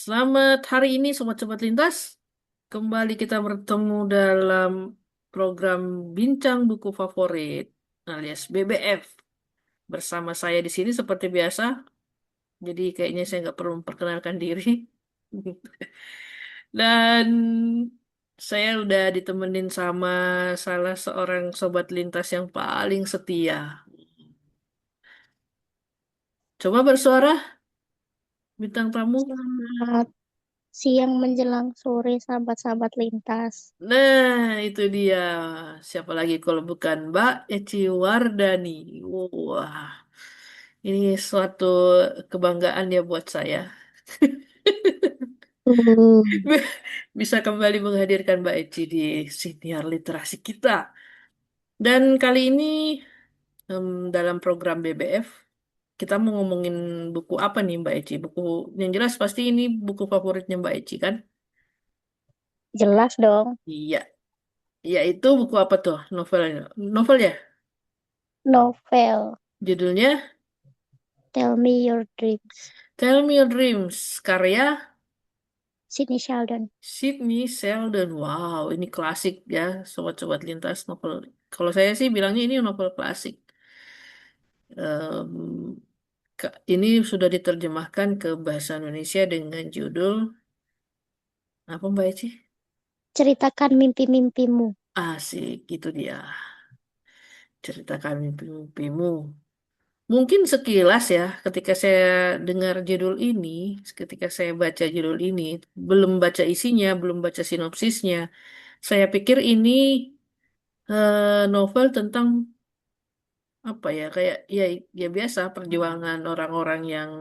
Selamat hari ini Sobat-Sobat Lintas. Kembali kita bertemu dalam program Bincang Buku Favorit alias BBF. Bersama saya di sini seperti biasa. Jadi kayaknya saya nggak perlu memperkenalkan diri. Dan saya udah ditemenin sama salah seorang Sobat Lintas yang paling setia. Coba bersuara, bintang tamu. Selamat siang menjelang sore sahabat-sahabat lintas. Nah, itu dia. Siapa lagi kalau bukan Mbak Eci Wardani. Wah, ini suatu kebanggaan ya buat saya. Bisa kembali menghadirkan Mbak Eci di siniar literasi kita. Dan kali ini dalam program BBF, kita mau ngomongin buku apa nih Mbak Eci? Buku yang jelas pasti ini buku favoritnya Mbak Eci kan? Jelas dong, Iya, iya itu buku apa tuh? Novelnya? Novel ya? novel Judulnya? Tell Me Your Dreams, Tell Me Your Dreams, karya Sydney Sheldon. Sydney Sheldon. Wow, ini klasik ya, sobat-sobat lintas novel. Kalau saya sih bilangnya ini novel klasik. Em, ini sudah diterjemahkan ke bahasa Indonesia dengan judul apa Mbak Eci? Ceritakan mimpi-mimpimu. Asik, itu dia. Ceritakan mimpi-mimpimu. Mungkin sekilas ya, ketika saya dengar judul ini, ketika saya baca judul ini, belum baca isinya, belum baca sinopsisnya, saya pikir ini novel tentang apa ya kayak ya biasa perjuangan orang-orang yang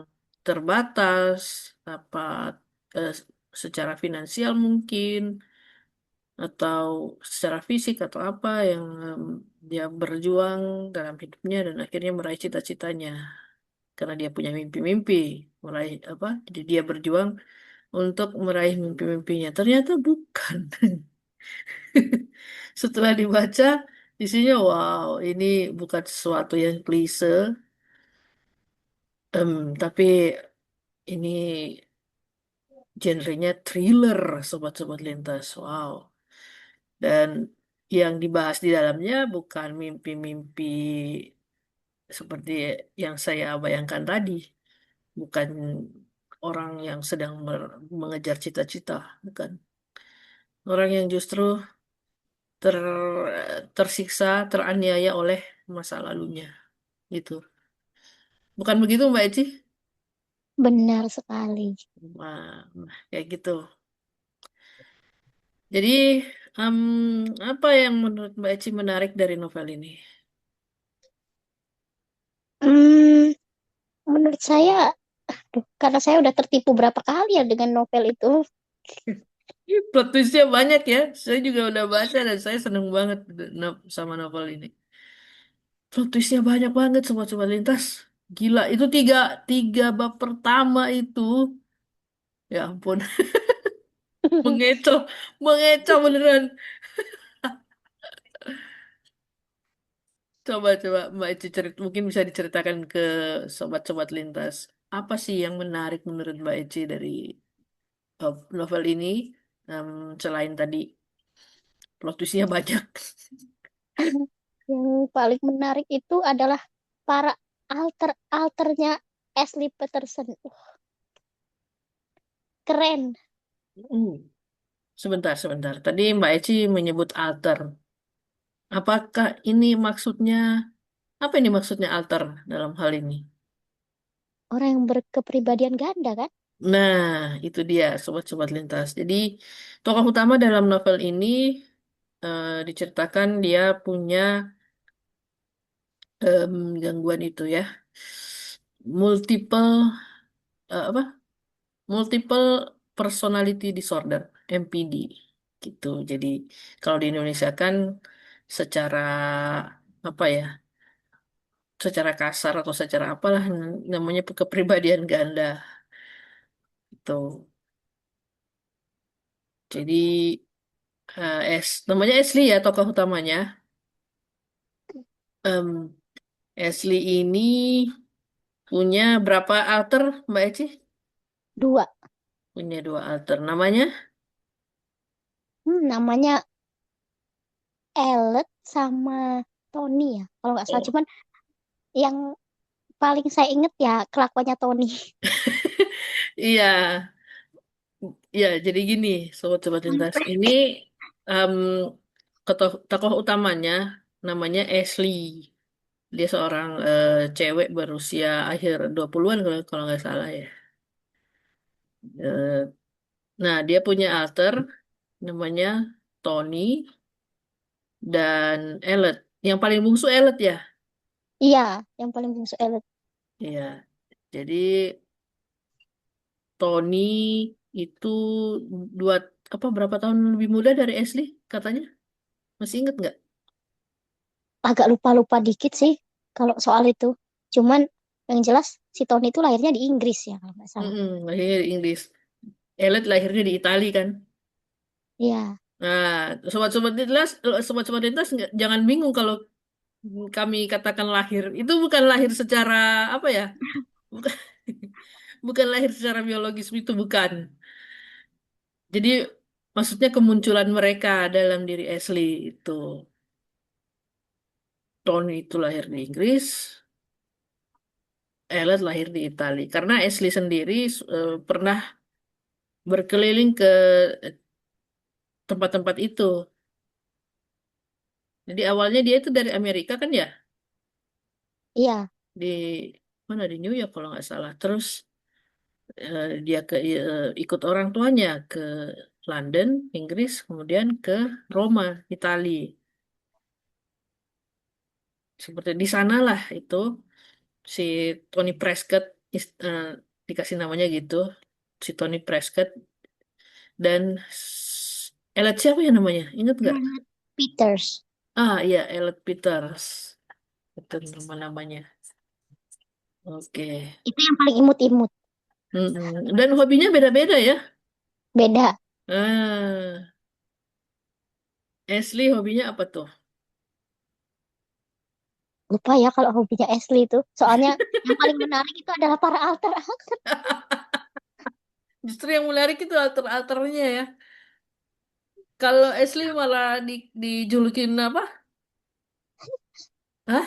terbatas apa eh, secara finansial mungkin atau secara fisik atau apa yang dia berjuang dalam hidupnya dan akhirnya meraih cita-citanya karena dia punya mimpi-mimpi meraih apa jadi dia berjuang untuk meraih mimpi-mimpinya ternyata bukan. Setelah dibaca, isinya wow, ini bukan sesuatu yang klise, tapi ini genrenya thriller, sobat-sobat lintas. Wow. Dan yang dibahas di dalamnya bukan mimpi-mimpi seperti yang saya bayangkan tadi, bukan orang yang sedang mengejar cita-cita, bukan. Orang yang justru ter tersiksa, teraniaya oleh masa lalunya, gitu. Bukan begitu, Mbak Eci? Benar sekali. Kayak gitu. Jadi, em, apa yang menurut Mbak Eci menarik dari novel ini? Hmm, menurut saya, karena saya udah tertipu berapa kali ya dengan novel itu. Plot twistnya banyak ya. Saya juga udah baca dan saya seneng banget sama novel ini. Plot twistnya banyak banget, sobat-sobat lintas. Gila, itu tiga bab pertama itu. Ya ampun, mengecoh, mengecoh beneran. Coba Mbak Eci mungkin bisa diceritakan ke sobat-sobat lintas. Apa sih yang menarik menurut Mbak Eci dari novel ini? Selain tadi plot twistnya banyak. Yang paling menarik itu adalah para alter-alternya Ashley Peterson. Keren. Hmm. Sebentar. Tadi Mbak Eci menyebut alter. Apakah ini maksudnya, apa ini maksudnya alter dalam hal ini? Orang yang berkepribadian ganda kan? Nah, itu dia sobat-sobat lintas. Jadi, tokoh utama dalam novel ini diceritakan dia punya gangguan itu ya. Multiple apa? Multiple Personality Disorder, MPD gitu. Jadi kalau di Indonesia kan secara apa ya? Secara kasar atau secara apalah namanya kepribadian ganda itu. Jadi namanya Ashley ya tokoh utamanya. Em, Ashley ini punya berapa alter Mbak Eci? Dua. Punya dua alter. Namanya? Namanya Ellet sama Tony ya, kalau nggak salah. Oh. Cuman yang paling saya inget ya kelakuannya Tony. Iya, iya. Jadi gini, sobat-sobat lintas. Ini em, tokoh utamanya namanya Ashley. Dia seorang cewek berusia akhir 20-an kalau nggak salah ya. Eh, nah, dia punya alter namanya Tony dan Ellet. Yang paling bungsu Ellet ya. Iya, yang paling bungsu Ellet. Iya. Jadi Tony itu dua berapa tahun lebih muda dari Ashley katanya? Masih inget nggak? Agak lupa-lupa dikit sih kalau soal itu. Cuman yang jelas si Tony itu lahirnya di Inggris ya kalau nggak salah. Lahirnya di Inggris. Elliot lahirnya di Italia kan. Iya, Nah, sobat-sobat lintas jangan bingung kalau kami katakan lahir. Itu bukan lahir secara apa ya? Bukan, bukan lahir secara biologis itu bukan. Jadi maksudnya kemunculan mereka dalam diri Ashley itu. Tony itu lahir di Inggris, Elliot lahir di Italia. Karena Ashley sendiri pernah berkeliling ke tempat-tempat itu. Jadi awalnya dia itu dari Amerika kan ya, iya. di mana di New York kalau nggak salah. Terus dia ikut orang tuanya ke London, Inggris, kemudian ke Roma, Italia. Seperti di sanalah itu si Tony Prescott dikasih namanya gitu, si Tony Prescott dan Elliot siapa ya namanya? Ingat nggak? Elliot Peters. Ah iya, Elliot Peters. Itu nama-namanya. Oke. Itu yang paling imut-imut. Dan hobinya beda-beda ya. Beda. Ah, Ashley hobinya apa tuh? Lupa ya kalau hobinya Ashley itu. Soalnya yang paling menarik itu adalah para alter. Justru yang menarik itu alter-alternya ya. Kalau Ashley malah dijulukin apa? Hah?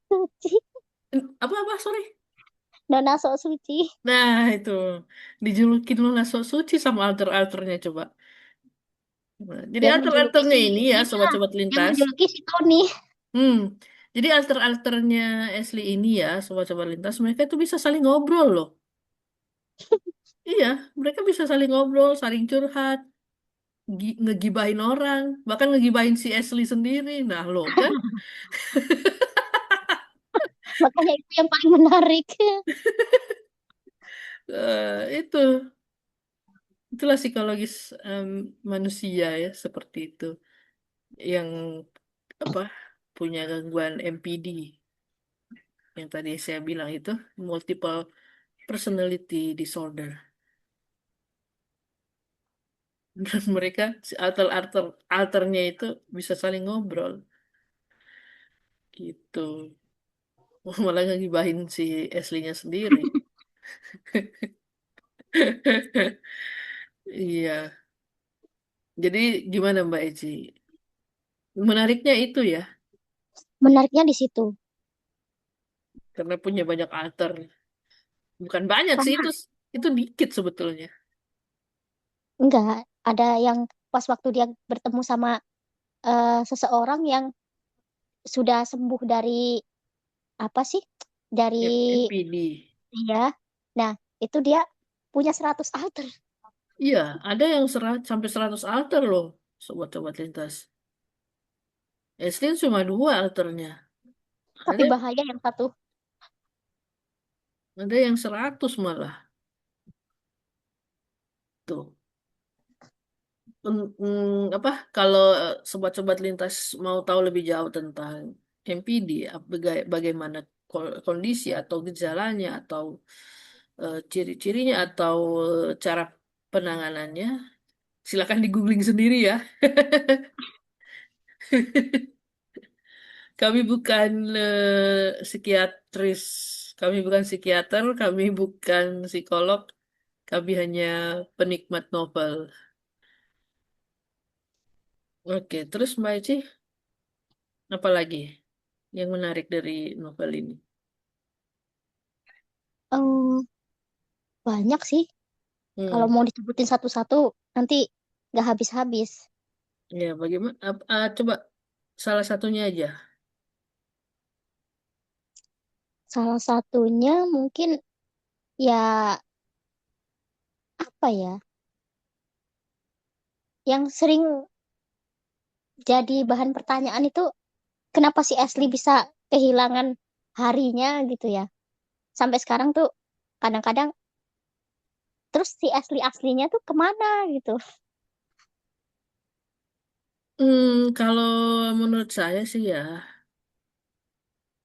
Suci. Apa? Sorry. Nona sok suci. Nah, itu. Dijulukin Luna sok suci sama alter-alternya coba. Nah, jadi Yang menjuluki alter-alternya si ini ya, ini lah. sobat-sobat Yang lintas. menjuluki si Tony. Hmm. Jadi alter-alternya Ashley ini ya, sobat-sobat lintas, mereka itu bisa saling ngobrol loh. Iya, mereka bisa saling ngobrol, saling curhat, ngegibahin orang, bahkan ngegibahin si Ashley sendiri. Nah, lo kan Makanya itu yang paling menarik. itu itulah psikologis em, manusia ya seperti itu yang apa punya gangguan MPD yang tadi saya bilang itu multiple personality disorder. Dan mereka si alternya itu bisa saling ngobrol gitu. Malah ngegibahin si Ashley-nya sendiri. Iya. Jadi gimana Mbak Eci? Menariknya itu ya, Menariknya di situ. karena punya banyak alter. Bukan banyak sih Karena itu dikit sebetulnya. enggak ada yang pas waktu dia bertemu sama seseorang yang sudah sembuh dari apa sih? Dari MPD. dia. Nah, itu dia punya 100 alter. Iya, ada yang sampai 100 alter loh, sobat-sobat lintas. Estin cuma dua alternya. Tapi Ada bahaya yang satu. ada yang 100 malah. Tuh. Apa kalau sobat-sobat lintas mau tahu lebih jauh tentang MPD, bagaimana kondisi atau gejalanya atau ciri-cirinya atau cara penanganannya, silakan di googling sendiri ya. Kami bukan psikiatris, kami bukan psikiater, kami bukan psikolog, Kami hanya penikmat novel. Oke, terus Mbak Eci, apa lagi yang menarik dari novel ini? Em, banyak sih. Kalau Hmm, mau disebutin satu-satu, nanti nggak habis-habis. ya bagaimana? Coba salah satunya aja. Salah satunya mungkin ya apa ya, yang sering jadi bahan pertanyaan itu kenapa si Ashley bisa kehilangan harinya gitu ya. Sampai sekarang tuh kadang-kadang terus si Ashley aslinya tuh kemana gitu. Kalau menurut saya sih ya,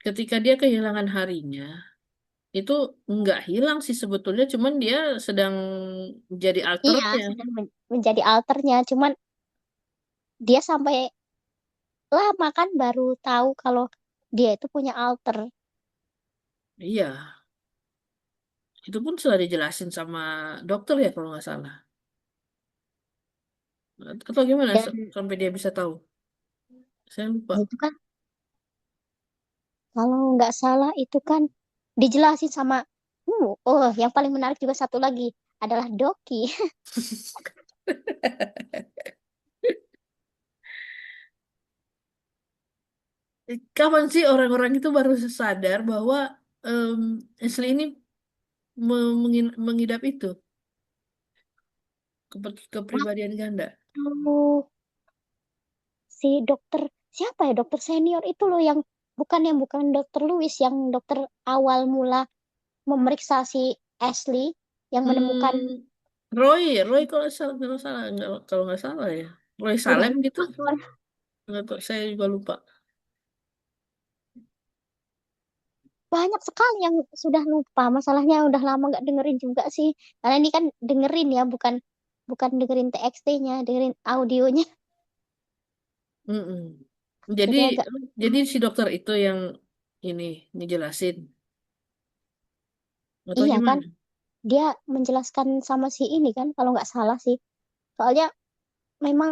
ketika dia kehilangan harinya, itu nggak hilang sih sebetulnya, cuman dia sedang jadi Iya, alternya. sedang menjadi alternya. Cuman dia sampai lama kan baru tahu kalau dia itu punya alter. Iya, itu pun sudah dijelasin sama dokter ya kalau nggak salah. Atau gimana Dan sampai dia bisa tahu? Saya lupa. itu kan kalau nggak salah itu kan dijelasin sama oh yang paling menarik juga satu lagi adalah Doki. Kapan sih orang-orang itu baru sadar bahwa em, Ashley ini mengidap itu, kepribadian ganda? Waktu si dokter siapa ya dokter senior itu loh yang bukan dokter Louis yang dokter awal mula memeriksa si Ashley yang menemukan Hmm, Roy kalau salah nggak kalau nggak salah ya, Roy udah Salem gitu, lupa kawan. nggak tahu saya juga lupa. Banyak sekali yang sudah lupa masalahnya udah lama nggak dengerin juga sih karena ini kan dengerin ya bukan bukan dengerin TXT-nya dengerin audionya. Mm-mm. Jadi Jadi agak jadi lupa. si dokter itu yang ini ngejelasin atau Iya kan gimana? dia menjelaskan sama si ini kan kalau nggak salah sih soalnya memang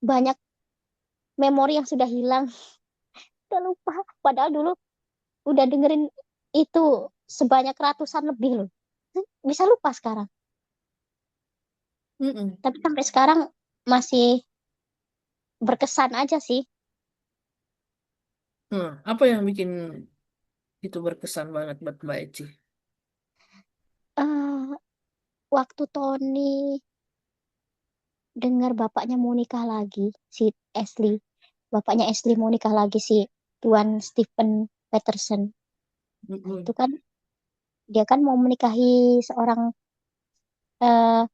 banyak memori yang sudah hilang udah lupa padahal dulu udah dengerin itu sebanyak ratusan lebih loh bisa lupa sekarang Mm-mm. tapi sampai sekarang masih berkesan aja sih. Nah, apa yang bikin itu berkesan banget buat Mbak Eci? eh waktu Tony dengar bapaknya mau nikah lagi si Ashley bapaknya Ashley mau nikah lagi si Tuan Stephen Peterson itu Mm-mm. kan dia kan mau menikahi seorang eh,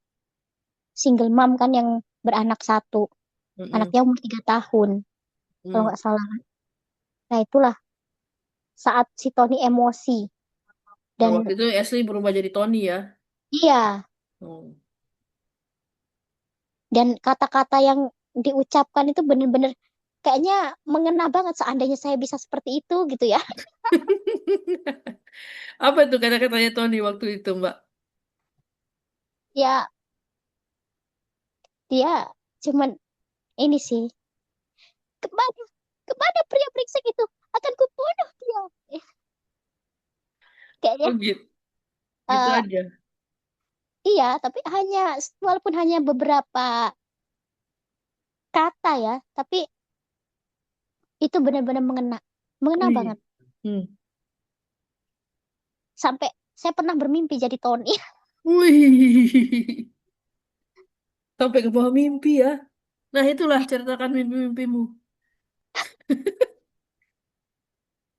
single mom kan yang beranak satu Mm-mm. anaknya umur 3 tahun kalau Mm. nggak salah. Nah itulah saat si Tony emosi Nah, dan waktu itu Ashley berubah jadi Tony ya. iya Oh. dan kata-kata yang diucapkan itu bener-bener kayaknya mengena banget seandainya saya bisa seperti itu gitu ya. Apa itu kata-katanya Tony waktu itu, Mbak? Ya dia cuman ini sih kepada kepada pria brengsek itu akan kubunuh dia. Eh, kayaknya Oh gitu, gitu eh, aja. iya tapi hanya walaupun hanya beberapa kata ya tapi itu benar-benar mengena mengena Wih. banget Hmm. sampai saya pernah bermimpi jadi Tony. Wih. Sampai ke bawah mimpi ya. Nah, itulah ceritakan mimpi-mimpimu.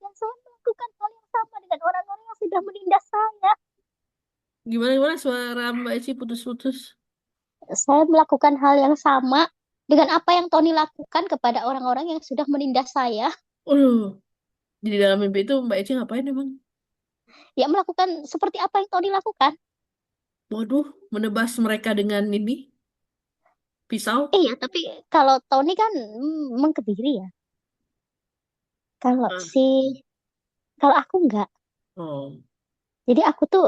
Dan saya melakukan hal yang sama dengan orang-orang yang sudah menindas saya. Gimana gimana suara Mbak Eci putus-putus. Saya melakukan hal yang sama dengan apa yang Tony lakukan kepada orang-orang yang sudah menindas saya. Waduh, jadi dalam mimpi itu Mbak Eci ngapain emang? Dia melakukan seperti apa yang Tony lakukan. Waduh, menebas mereka dengan ini pisau. Iya, tapi kalau Tony kan mengkebiri ya. Kalau Ah. kalau aku enggak. Oh. Jadi aku tuh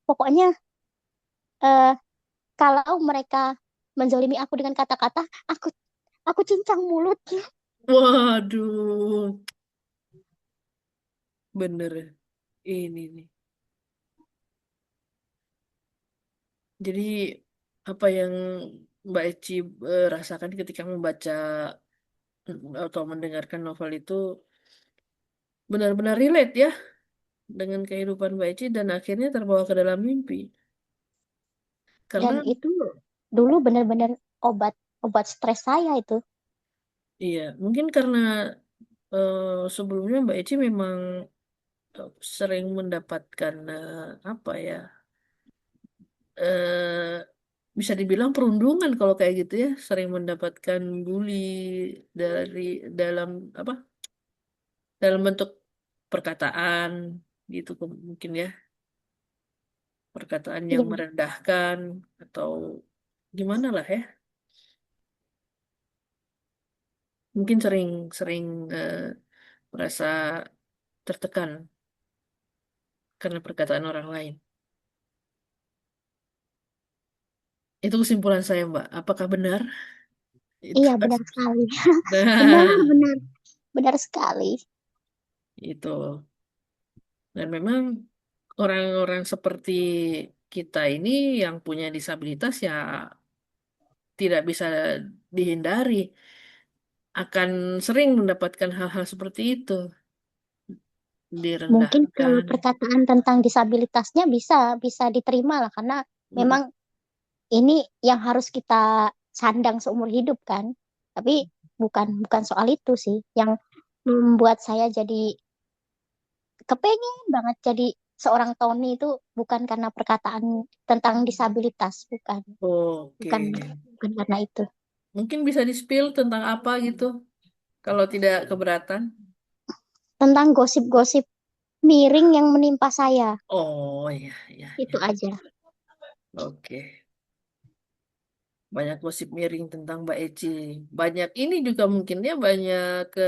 pokoknya eh, kalau mereka menzolimi aku dengan kata-kata, aku aku cincang mulut. Waduh, bener. Ini nih. Jadi apa yang Mbak Eci rasakan ketika membaca atau mendengarkan novel itu benar-benar relate ya dengan kehidupan Mbak Eci dan akhirnya terbawa ke dalam mimpi. Dan Karena itu dulu benar-benar obat obat stres saya itu. iya, mungkin karena sebelumnya Mbak Eci memang sering mendapatkan apa ya, eh, bisa dibilang perundungan kalau kayak gitu ya, sering mendapatkan bully dari dalam apa, dalam bentuk perkataan gitu mungkin ya, perkataan yang Iya, merendahkan atau gimana lah ya, mungkin sering eh, merasa tertekan karena perkataan orang lain. Itu kesimpulan saya, Mbak. Apakah benar? Itu iya benar kasus. sekali. Benar, Nah, benar, benar sekali. itu. Dan memang orang-orang seperti kita ini yang punya disabilitas ya tidak bisa dihindari akan sering mendapatkan hal-hal seperti itu, Mungkin kalau direndahkan. perkataan tentang disabilitasnya bisa bisa diterima lah karena Mm, memang ini yang harus kita sandang seumur hidup kan. Tapi bukan bukan soal itu sih yang membuat saya jadi kepengen banget jadi seorang Tony itu bukan karena perkataan tentang disabilitas, bukan. Oke. Bukan bukan karena itu. Mungkin bisa di-spill tentang apa gitu, kalau tidak keberatan. Tentang gosip-gosip miring yang menimpa saya. Oh iya, iya, Itu iya. aja. Oke. Banyak gosip miring tentang Mbak Eci. Banyak ini juga mungkin ya banyak ke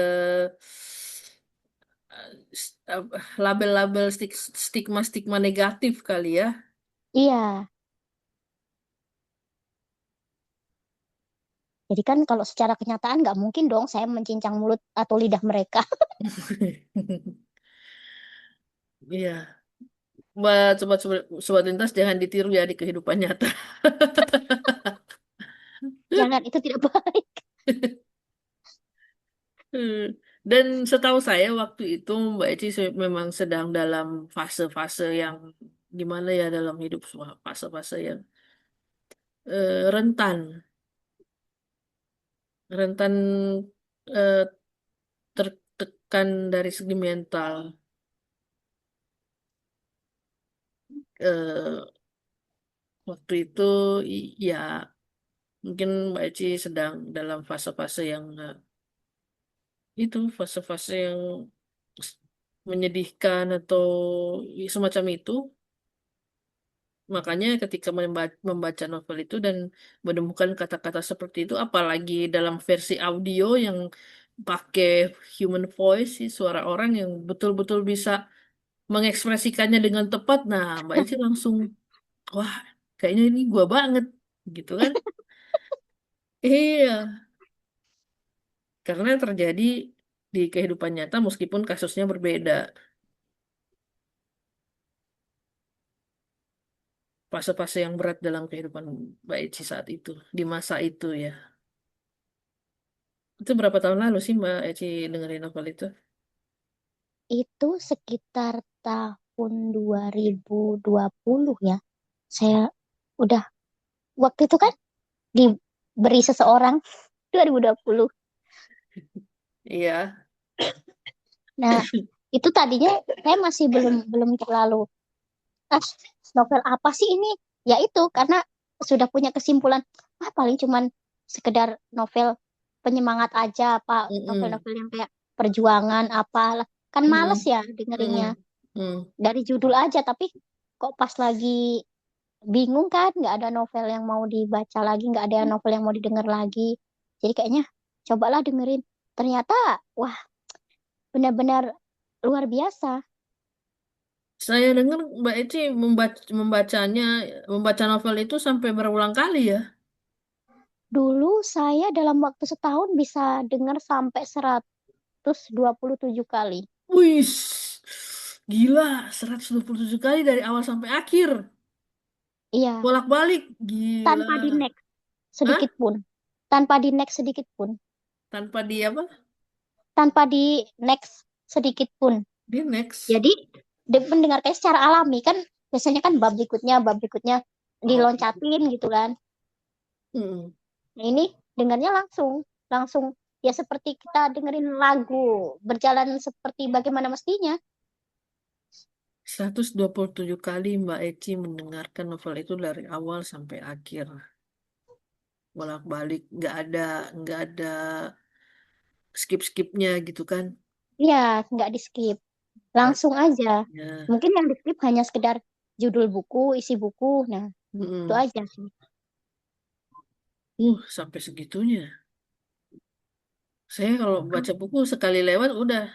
label-label stigma-stigma negatif kali ya. Iya. Jadi kan kalau secara kenyataan nggak mungkin dong saya mencincang mulut atau lidah mereka. Iya. Mbak sobat-sobat sobat lintas jangan ditiru ya di kehidupan nyata. Jangan, itu tidak baik. Hmm. Dan setahu saya waktu itu Mbak Eci memang sedang dalam fase-fase yang gimana ya dalam hidup, fase-fase yang rentan, rentan eh, tertekan dari segi mental. Eh, Waktu itu ya mungkin Mbak Eci sedang dalam fase-fase yang itu fase-fase yang s- menyedihkan atau semacam itu. Makanya ketika membaca novel itu dan menemukan kata-kata seperti itu, apalagi dalam versi audio yang pakai human voice, sih, suara orang yang betul-betul bisa mengekspresikannya dengan tepat, nah Mbak Eci langsung, wah kayaknya ini gua banget, gitu kan? Iya, karena terjadi di kehidupan nyata meskipun kasusnya berbeda. Fase-fase yang berat dalam kehidupan Mbak Eci saat itu, di masa itu ya. Itu berapa tahun lalu sih Mbak Eci dengerin novel itu? Itu sekitar tahun 2020 ya. Saya udah waktu itu kan diberi seseorang 2020. Iya. Nah, itu tadinya saya masih belum belum terlalu ah, novel apa sih ini? Ya itu karena sudah punya kesimpulan, paling cuman sekedar novel penyemangat aja, apa Mm-mm. novel-novel yang kayak perjuangan apalah. Kan males Mm-mm. ya dengerinnya Mm-mm. Mm. dari judul aja, tapi kok pas lagi bingung kan, nggak ada novel yang mau dibaca lagi, nggak ada novel yang mau didengar lagi. Jadi kayaknya cobalah dengerin. Ternyata, wah benar-benar luar biasa. Saya dengar Mbak Eci membaca novel itu sampai berulang kali ya. Dulu saya dalam waktu setahun bisa dengar sampai 127 kali. Wih, gila, 127 kali dari awal sampai akhir. Iya, Bolak-balik, gila. tanpa di next Hah? sedikit pun. Tanpa di next sedikit pun. Tanpa di apa? Tanpa di next sedikit pun. Di next. Jadi mendengarkan secara alami kan biasanya kan bab berikutnya Oh. diloncatin gitu kan. Mm. Nah, ini dengarnya langsung, langsung ya seperti kita dengerin lagu berjalan seperti bagaimana mestinya. 127 kali Mbak Eci mendengarkan novel itu dari awal sampai akhir. Bolak-balik, nggak ada skip-skipnya gitu kan. Ya, nggak di skip, Nggak- langsung aja. Ya. Mungkin yang di skip hanya sekedar judul buku, isi buku. Nah, itu Mm-mm. aja sih. Sampai segitunya. Saya kalau baca buku sekali lewat udah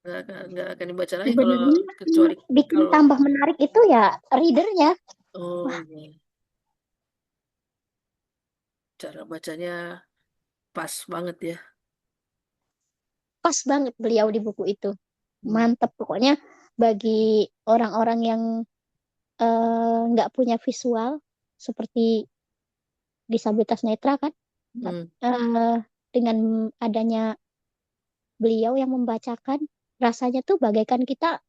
nggak akan dibaca lagi kalau Sebenarnya kecuali bikin kalau tambah menarik itu ya readernya. oh Wah, iya, cara bacanya pas banget ya. pas banget beliau di buku itu. Hmm. Mantep pokoknya bagi orang-orang yang nggak punya visual seperti disabilitas netra kan. Hmm. eh, dengan adanya beliau yang membacakan, rasanya tuh bagaikan kita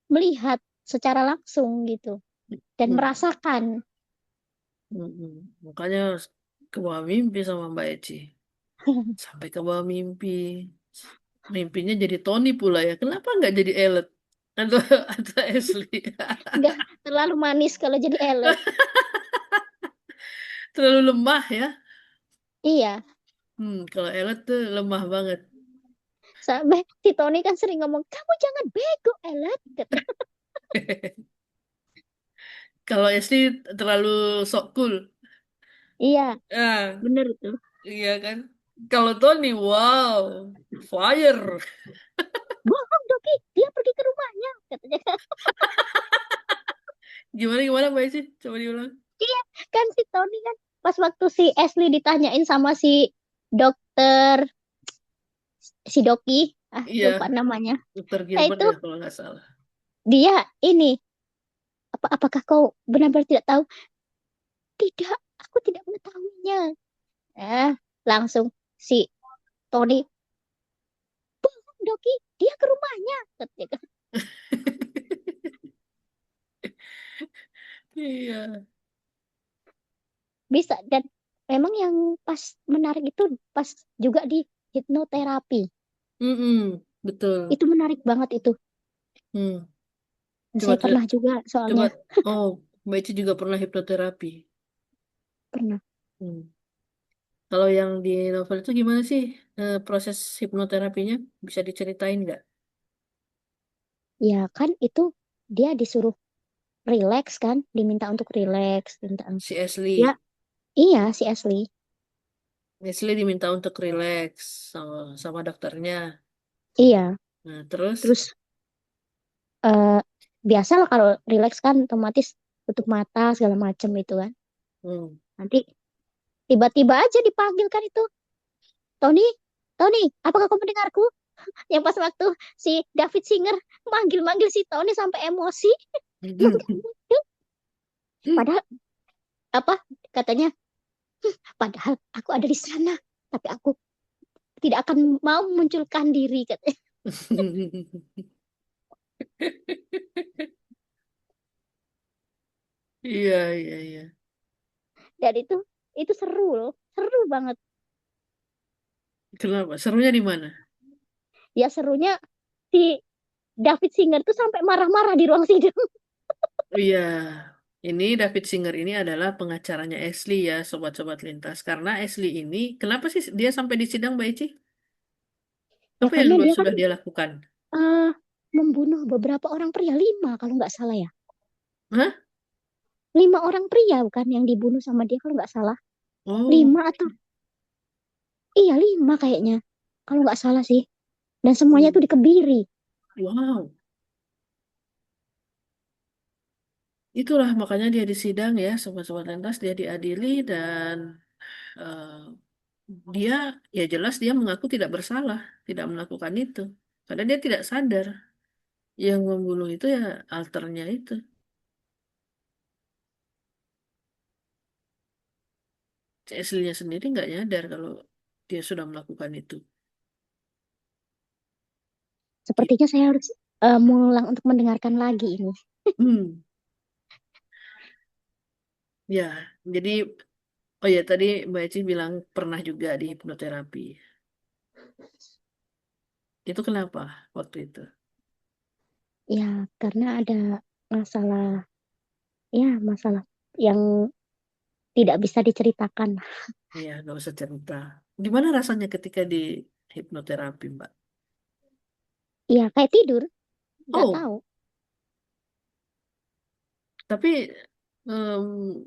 melihat secara langsung gitu dan Hmm. merasakan. Hmm. Makanya ke bawah mimpi sama Mbak Eci. Sampai ke bawah mimpi. Mimpinya jadi Tony pula ya. Kenapa nggak jadi Elliot? Atau, atau Ashley? Nggak terlalu manis kalau jadi Elliot. Terlalu lemah ya. Iya, Kalau Elliot tuh lemah banget. sampai si Tony kan sering ngomong, kamu jangan bego Elliot, katanya. Kalau Ashley terlalu sok cool. Iya, Ah, bener tuh. iya kan? Kalau Tony, wow, fire. Bohong Doki, dia pergi ke rumahnya, katanya kan. Gimana gimana Mbak sih? Coba diulang. Iya, kan si Tony kan pas waktu si Ashley ditanyain sama si dokter, si Doki, Iya, lupa namanya. Dr. Nah Gilbert itu ya kalau nggak salah. dia ini, apakah kau benar-benar tidak tahu? Tidak, aku tidak mengetahuinya. Eh, langsung si Tony, Doki, dia ke rumahnya, katanya kan. Iya. Bisa dan memang yang pas menarik itu pas juga di hipnoterapi. Betul. Itu menarik banget itu. Hmm. Coba Saya pernah juga coba. soalnya Oh, Mbak Ici juga pernah hipnoterapi. pernah. Hmm. Kalau yang di novel itu gimana sih proses hipnoterapinya? Bisa diceritain nggak? Ya kan itu dia disuruh relax kan, diminta untuk relax, diminta. Si Ya, Ashley. iya si Ashley. Ashley diminta untuk relax sama dokternya. Iya, Nah, terus? terus eh biasalah kalau relax kan otomatis tutup mata segala macem itu kan. Hmm. Nanti tiba-tiba aja dipanggil kan itu. Tony, Tony, apakah kau mendengarku? Yang pas waktu si David Singer manggil-manggil si Tony sampai emosi. Padahal apa katanya? Padahal aku ada di sana, tapi aku tidak akan mau memunculkan diri katanya. Iya, iya, iya. Dan itu seru loh, seru banget. Kenapa? Serunya di mana? Ya serunya si David Singer tuh sampai marah-marah di ruang sidang. Iya, ini David Singer ini adalah pengacaranya Ashley ya, sobat-sobat lintas. Karena Ashley ini, kenapa sih dia sampai di sidang, Mbak Ici? Ya Apa yang karena dia kan sudah dia lakukan? eh, membunuh beberapa orang pria, 5 kalau nggak salah ya. Hah? 5 orang pria bukan yang dibunuh sama dia kalau nggak salah. Oh, 5 atau iya 5 kayaknya. Kalau nggak salah sih. Dan semuanya hmm. tuh dikebiri. Wow. itulah makanya dia di sidang ya, sobat-sobat lintas dia diadili dan eh, dia ya jelas dia mengaku tidak bersalah, tidak melakukan itu. Karena dia tidak sadar yang membunuh itu ya alternya itu. Si aslinya sendiri nggak nyadar kalau dia sudah melakukan itu. Gitu. Sepertinya saya harus mengulang untuk mendengarkan lagi ini. Hmm, ya, jadi oh ya tadi Mbak Eci bilang pernah juga di hipnoterapi. Itu kenapa waktu itu? Ya, karena ada masalah, ya masalah yang tidak bisa diceritakan. Iya, nggak usah cerita. Gimana rasanya ketika di hipnoterapi, Mbak? Ya, kayak tidur, nggak Oh, tahu. tapi em,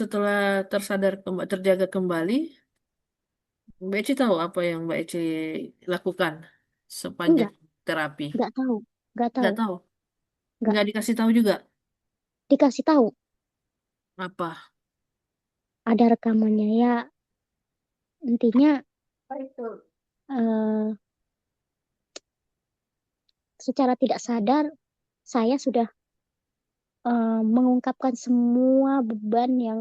setelah tersadar kembali, terjaga kembali, Mbak Eci tahu apa yang Mbak Eci lakukan sepanjang Enggak, terapi? nggak tahu, nggak Nggak tahu, tahu, nggak nggak dikasih tahu juga dikasih tahu. apa. Ada rekamannya ya, intinya Apa itu? eh, secara tidak sadar saya sudah mengungkapkan semua beban yang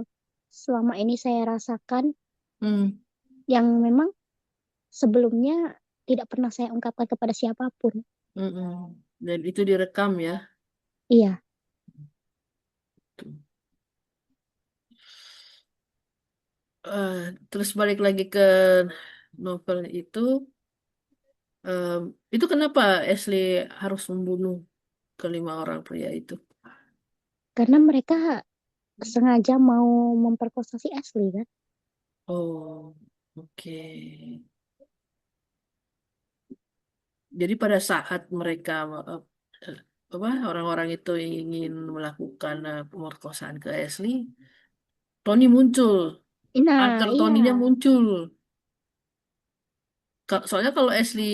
selama ini saya rasakan, Hmm, yang memang sebelumnya tidak pernah saya ungkapkan kepada siapapun. mm-mm. Dan itu direkam ya. Iya, Tuh. Eh, terus balik lagi ke novel itu, em, itu kenapa Ashley harus membunuh kelima orang pria itu? karena mereka sengaja mau memperkosa si Ashley kan. Oh, oke. Jadi pada saat mereka eh, apa orang-orang itu ingin melakukan pemerkosaan ke Ashley, Tony muncul, Nah, alter iya, Tony-nya muncul. Soalnya kalau Ashley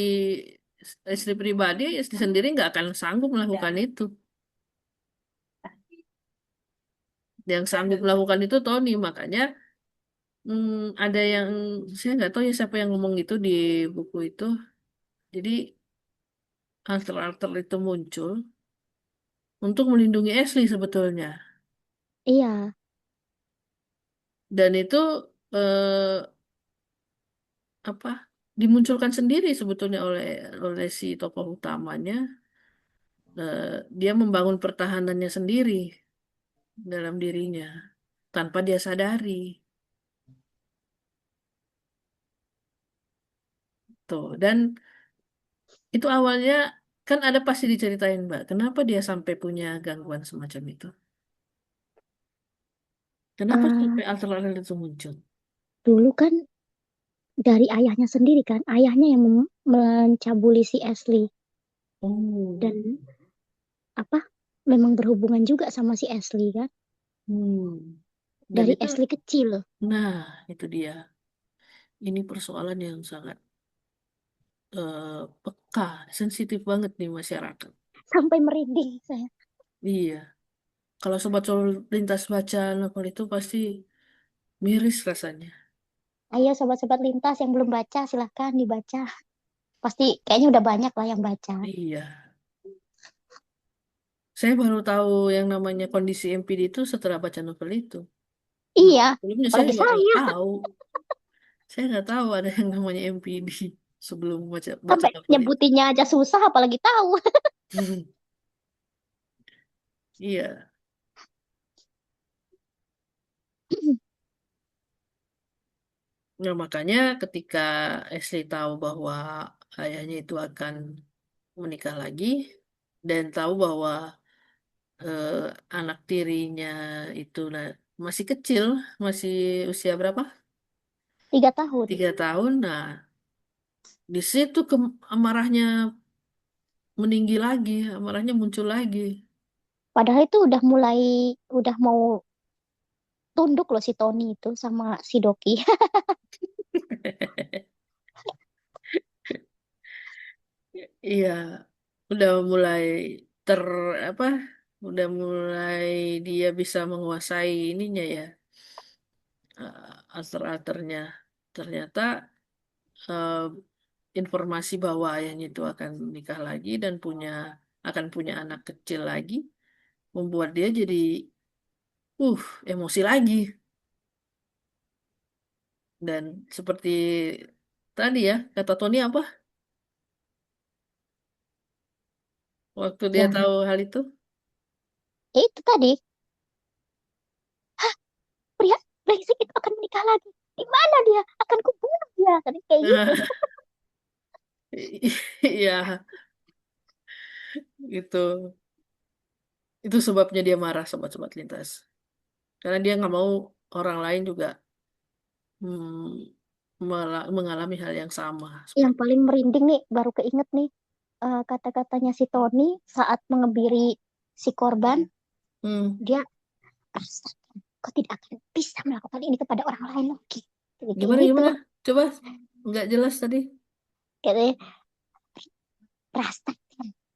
pribadi, Ashley sendiri nggak akan sanggup melakukan itu. Yang sanggup melakukan itu Tony, makanya ada yang saya nggak tahu ya siapa yang ngomong itu di buku itu. Jadi alter-alter itu muncul untuk melindungi Ashley sebetulnya. iya. Dan itu eh, apa dimunculkan sendiri sebetulnya oleh oleh si tokoh utamanya. Dia membangun pertahanannya sendiri dalam dirinya tanpa dia sadari. Tuh. Dan itu awalnya kan ada pasti diceritain Mbak, kenapa dia sampai punya gangguan semacam itu? Kenapa Eh, sampai alter-alter itu muncul? dulu kan dari ayahnya sendiri kan, ayahnya yang mencabuli si Ashley Oh, dan apa? Memang berhubungan juga sama si Ashley kan, hmm. Dan dari itu, Ashley kecil nah itu dia. Ini persoalan yang sangat peka, sensitif banget nih masyarakat. sampai merinding saya. Iya, kalau sobat Solo lintas baca novel itu pasti miris rasanya. Ayo sobat-sobat lintas yang belum baca silahkan dibaca. Pasti kayaknya udah banyak lah yang baca. Iya, saya baru tahu yang namanya kondisi MPD itu setelah baca novel itu. Iya, Sebelumnya saya apalagi nggak saya. tahu. Saya nggak tahu ada yang namanya MPD sebelum baca baca Sampai novel itu. nyebutinnya aja susah apalagi tahu. Iya, nah makanya ketika Ashley tahu bahwa ayahnya itu akan menikah lagi dan tahu bahwa eh, anak tirinya itu masih kecil, masih usia berapa? 3 tahun. 3 tahun. Nah, di situ amarahnya meninggi lagi, amarahnya muncul lagi. Padahal itu udah mau tunduk loh si Tony itu sama si Doki. Iya, udah mulai ter apa? udah mulai dia bisa menguasai ininya ya, alter-alternya. Ternyata eh, informasi bahwa ayahnya itu akan menikah lagi dan akan punya anak kecil lagi, membuat dia jadi emosi lagi. Dan seperti tadi ya, kata Tony apa? Waktu dia Yang tahu hal itu. itu tadi, pria brengsek itu akan menikah lagi. Di mana dia? Akan kubunuh dia. Tadi kayak gitu. Iya, itu. Itu sebabnya dia marah sobat-sobat lintas. Karena dia nggak mau orang lain juga mengalami hal yang sama Yang seperti. paling merinding nih, baru keinget nih, kata-katanya si Tony saat mengebiri si korban. Hmm, Dia, "Astaga, kau tidak akan bisa melakukan ini kepada orang lain lagi." Jadi kayak gimana gitu. gimana? Coba nggak jelas tadi. Katanya, "Rasta,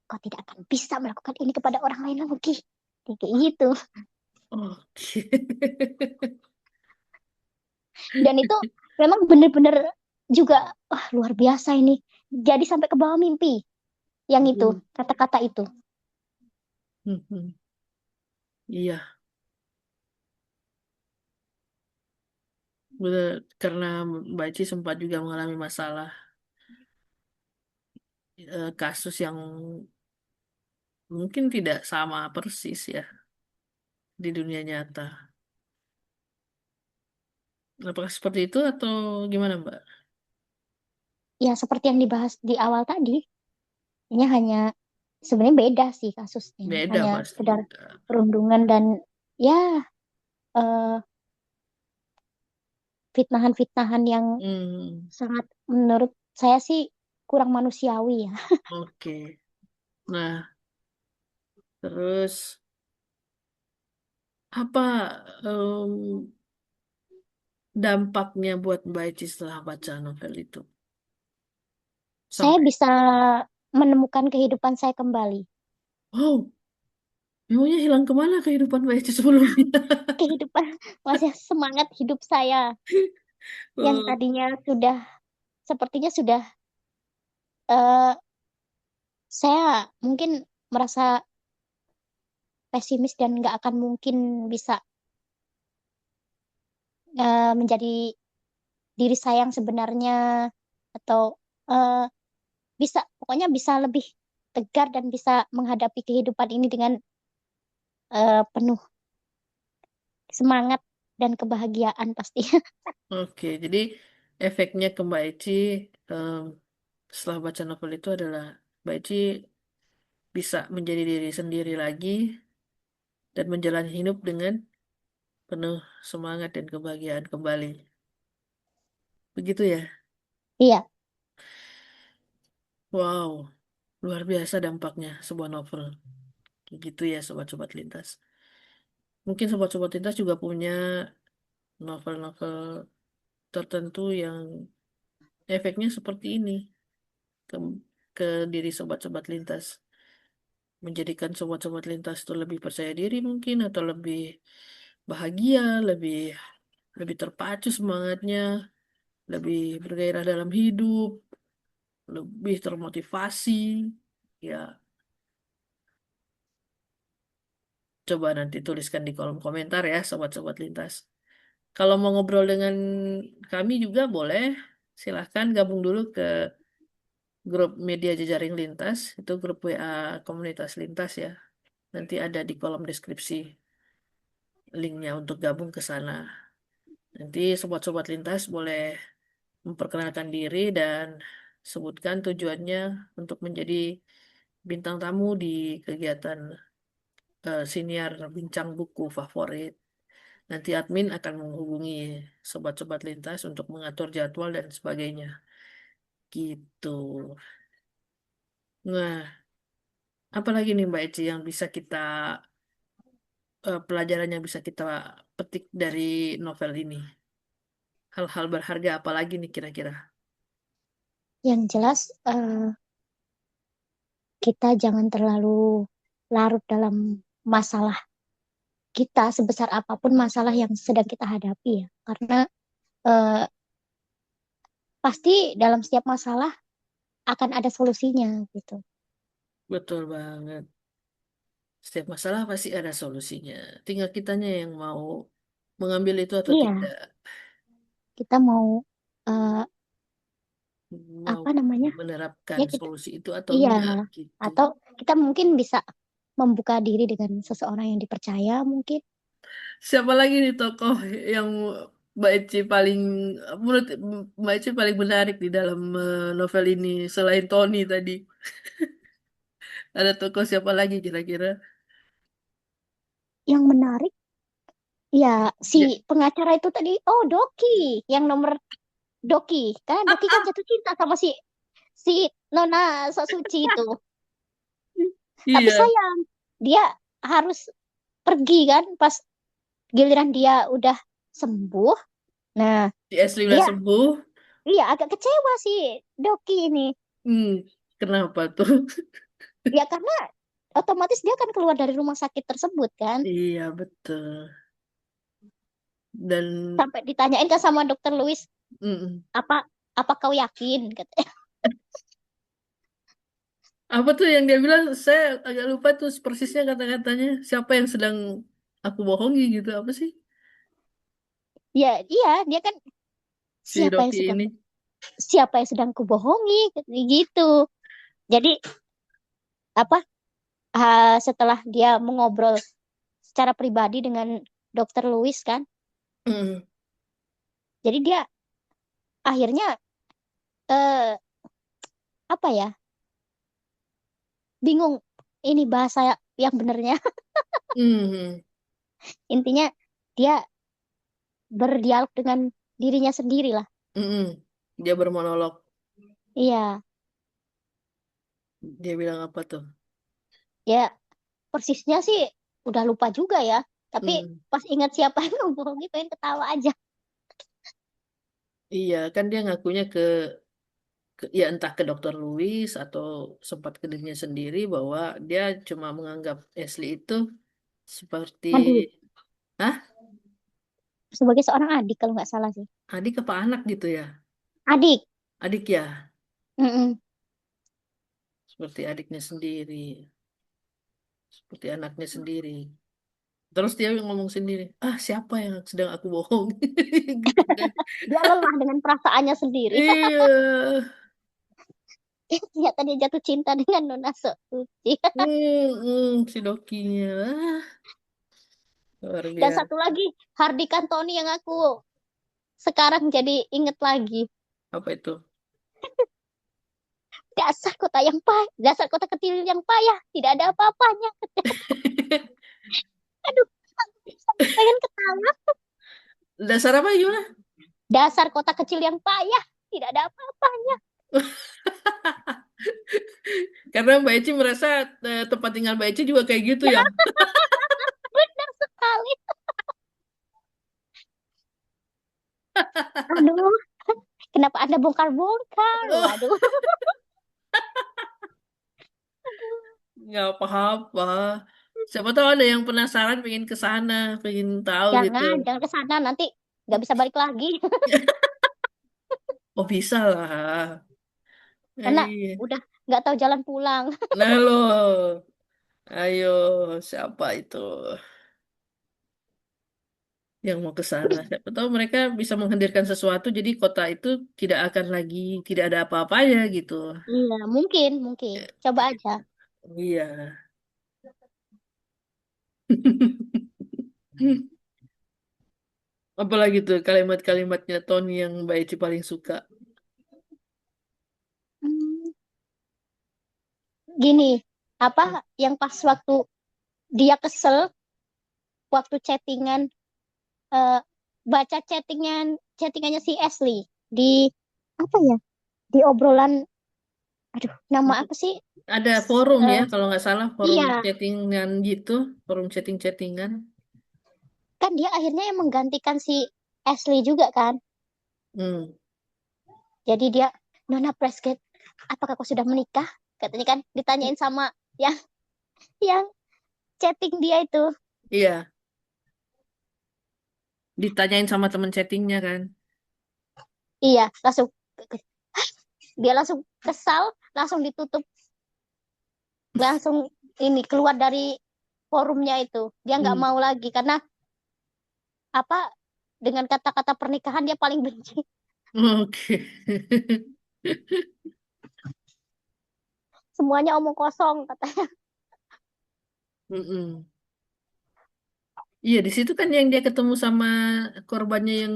kau tidak akan bisa melakukan ini kepada orang lain lagi." Jadi kayak gitu. Oke. Dan itu memang bener-bener juga, wah, luar biasa ini. Jadi sampai ke bawah mimpi yang itu, Hmm, kata-kata itu. hmm, hmm. Iya, benar. Karena Mbak Ci sempat juga mengalami masalah kasus yang mungkin tidak sama persis ya di dunia nyata. Apakah seperti itu atau gimana, Mbak? Ya seperti yang dibahas di awal tadi, ini hanya sebenarnya beda sih kasusnya. Beda Hanya pasti sekedar beda. perundungan dan ya, eh, fitnahan-fitnahan yang Hmm, sangat, menurut saya sih, kurang manusiawi ya. oke. Nah, terus apa em, dampaknya buat Mbak Eci setelah baca novel itu? Saya Sampai, bisa menemukan kehidupan saya kembali. oh, emangnya hilang kemana kehidupan Mbak Eci sebelumnya? Kehidupan masih semangat hidup saya yang Eh, tadinya sudah, sepertinya sudah, eh, saya mungkin merasa pesimis dan nggak akan mungkin bisa, menjadi diri saya yang sebenarnya, atau eh, bisa, pokoknya bisa lebih tegar dan bisa menghadapi kehidupan ini dengan penuh semangat dan kebahagiaan pasti. oke, jadi efeknya ke Mbak Eci em, setelah baca novel itu adalah Mbak Eci bisa menjadi diri sendiri lagi dan menjalani hidup dengan penuh semangat dan kebahagiaan kembali. Begitu ya? Iya, Wow, luar biasa dampaknya sebuah novel. Gitu ya, sobat-sobat lintas. Mungkin sobat-sobat lintas juga punya novel-novel tertentu yang efeknya seperti ini ke, ke diri sobat-sobat lintas. Menjadikan sobat-sobat lintas itu lebih percaya diri mungkin atau lebih bahagia, lebih lebih terpacu semangatnya, lebih bergairah dalam hidup, lebih termotivasi. Ya, coba nanti tuliskan di kolom komentar ya, sobat-sobat lintas. Kalau mau ngobrol dengan kami juga boleh. Silahkan gabung dulu ke grup media jejaring lintas. Itu grup WA komunitas lintas ya. Nanti ada di kolom deskripsi linknya untuk gabung ke sana. Nanti sobat-sobat lintas boleh memperkenalkan diri dan sebutkan tujuannya untuk menjadi bintang tamu di kegiatan siniar bincang buku favorit. Nanti admin akan menghubungi sobat-sobat lintas untuk mengatur jadwal dan sebagainya. Gitu. Nah, apalagi nih Mbak Eci yang bisa kita pelajaran yang bisa kita petik dari novel ini? Hal-hal berharga apalagi nih kira-kira? yang jelas, kita jangan terlalu larut dalam masalah kita sebesar apapun masalah yang sedang kita hadapi ya. Karena eh, pasti dalam setiap masalah akan ada solusinya gitu. Betul banget. Setiap masalah pasti ada solusinya. Tinggal kitanya yang mau mengambil itu atau Iya, tidak. kita mau eh, Mau apa namanya? menerapkan Ya kita solusi itu atau iya enggak gitu. atau kita mungkin bisa membuka diri dengan seseorang yang dipercaya mungkin. Siapa lagi nih tokoh yang Mbak Eci paling menurut Mbak Eci paling menarik di dalam novel ini selain Tony tadi? Ada tokoh siapa lagi kira-kira? Yang menarik ya si Ya. pengacara itu tadi, oh Doki, yang nomor Doki. Karena Doki kan jatuh cinta sama si si Nona Sok Suci itu. Tapi Iya, sayang, dia harus pergi kan pas giliran dia udah sembuh. Nah, si Ashley udah dia sembuh. iya agak kecewa sih Doki ini. Hmm, kenapa tuh? Ya karena otomatis dia kan keluar dari rumah sakit tersebut kan. Iya, betul. Dan Sampai ditanyain kan sama dokter Louis, mm, apa apa kau yakin? Katanya. apa tuh yang dia bilang? Saya agak lupa tuh persisnya kata-katanya. Siapa yang sedang aku bohongi gitu? Apa sih Ya iya dia kan si siapa yang Rocky sedang ini? siapa yang sedang kubohongi katanya gitu. Jadi apa setelah dia mengobrol secara pribadi dengan dokter Louis kan, Mm, jadi dia akhirnya eh, apa ya bingung ini bahasa yang benernya. mm, Intinya dia berdialog dengan dirinya sendiri lah. mm. Dia bermonolog. Iya, Dia bilang apa tuh? ya persisnya sih udah lupa juga ya. Tapi Mm. pas ingat siapa yang ngomongin pengen ketawa aja. Iya, kan dia ngakunya ya entah ke dokter Louis atau sempat ke dirinya sendiri bahwa dia cuma menganggap Ashley itu seperti, Aduh, ah, sebagai seorang adik kalau nggak salah sih. adik apa anak gitu ya? Adik. Adik ya, Mm-mm. seperti adiknya sendiri, seperti anaknya sendiri. Terus dia ngomong sendiri, ah siapa yang sedang aku bohong? Gitu kan. Dia lelah dengan perasaannya sendiri. Iya, Ternyata dia jatuh cinta dengan Nona Suci. si Dokinya, luar Dan biasa. satu lagi, Hardi Kantoni yang aku sekarang jadi inget lagi. Apa itu? Dasar kota kecil yang payah, tidak ada apa-apanya. Aduh, pengen ketawa. Dasar apa gimana? Dasar kota kecil yang payah, tidak ada apa-apanya. Karena Mbak Eci merasa tempat tinggal Mbak Eci juga kayak gitu ya. Benar sekali. Aduh, kenapa Anda bongkar-bongkar? Waduh. Nggak apa-apa. Siapa tahu ada yang penasaran pengen ke sana, pengen tahu gitu. Jangan ke sana nanti nggak bisa balik lagi. Oh bisa lah. Karena Iya. udah nggak tahu jalan pulang. Nah lo, ayo siapa itu yang mau ke sana? Siapa tahu mereka bisa menghadirkan sesuatu, jadi kota itu tidak akan lagi tidak ada apa-apanya gitu. Iya, mungkin. Coba aja. Iya. Apalagi tuh kalimat-kalimatnya Tony yang Mbak Eci paling suka. Hmm, gini, apa yang pas waktu dia kesel, waktu chattingan, eh, baca chattingannya si Ashley di apa ya? Di obrolan, aduh, nama apa sih? Ada forum ya, Eh, kalau nggak salah forum iya, chattingan gitu, forum chatting-chattingan. kan dia akhirnya yang menggantikan si Ashley juga kan. Hmm. Jadi dia, Nona Prescott, apakah kau sudah menikah? Katanya kan ditanyain sama yang yang chatting dia itu. Iya, ditanyain sama temen chattingnya kan. Iya, langsung dia langsung kesal, langsung ditutup, langsung ini keluar dari forumnya itu. Dia nggak Hmm. mau lagi karena apa dengan kata-kata pernikahan dia paling benci. Oke. Semuanya omong kosong katanya. Mm-mm. Iya, di situ kan yang dia ketemu sama korbannya yang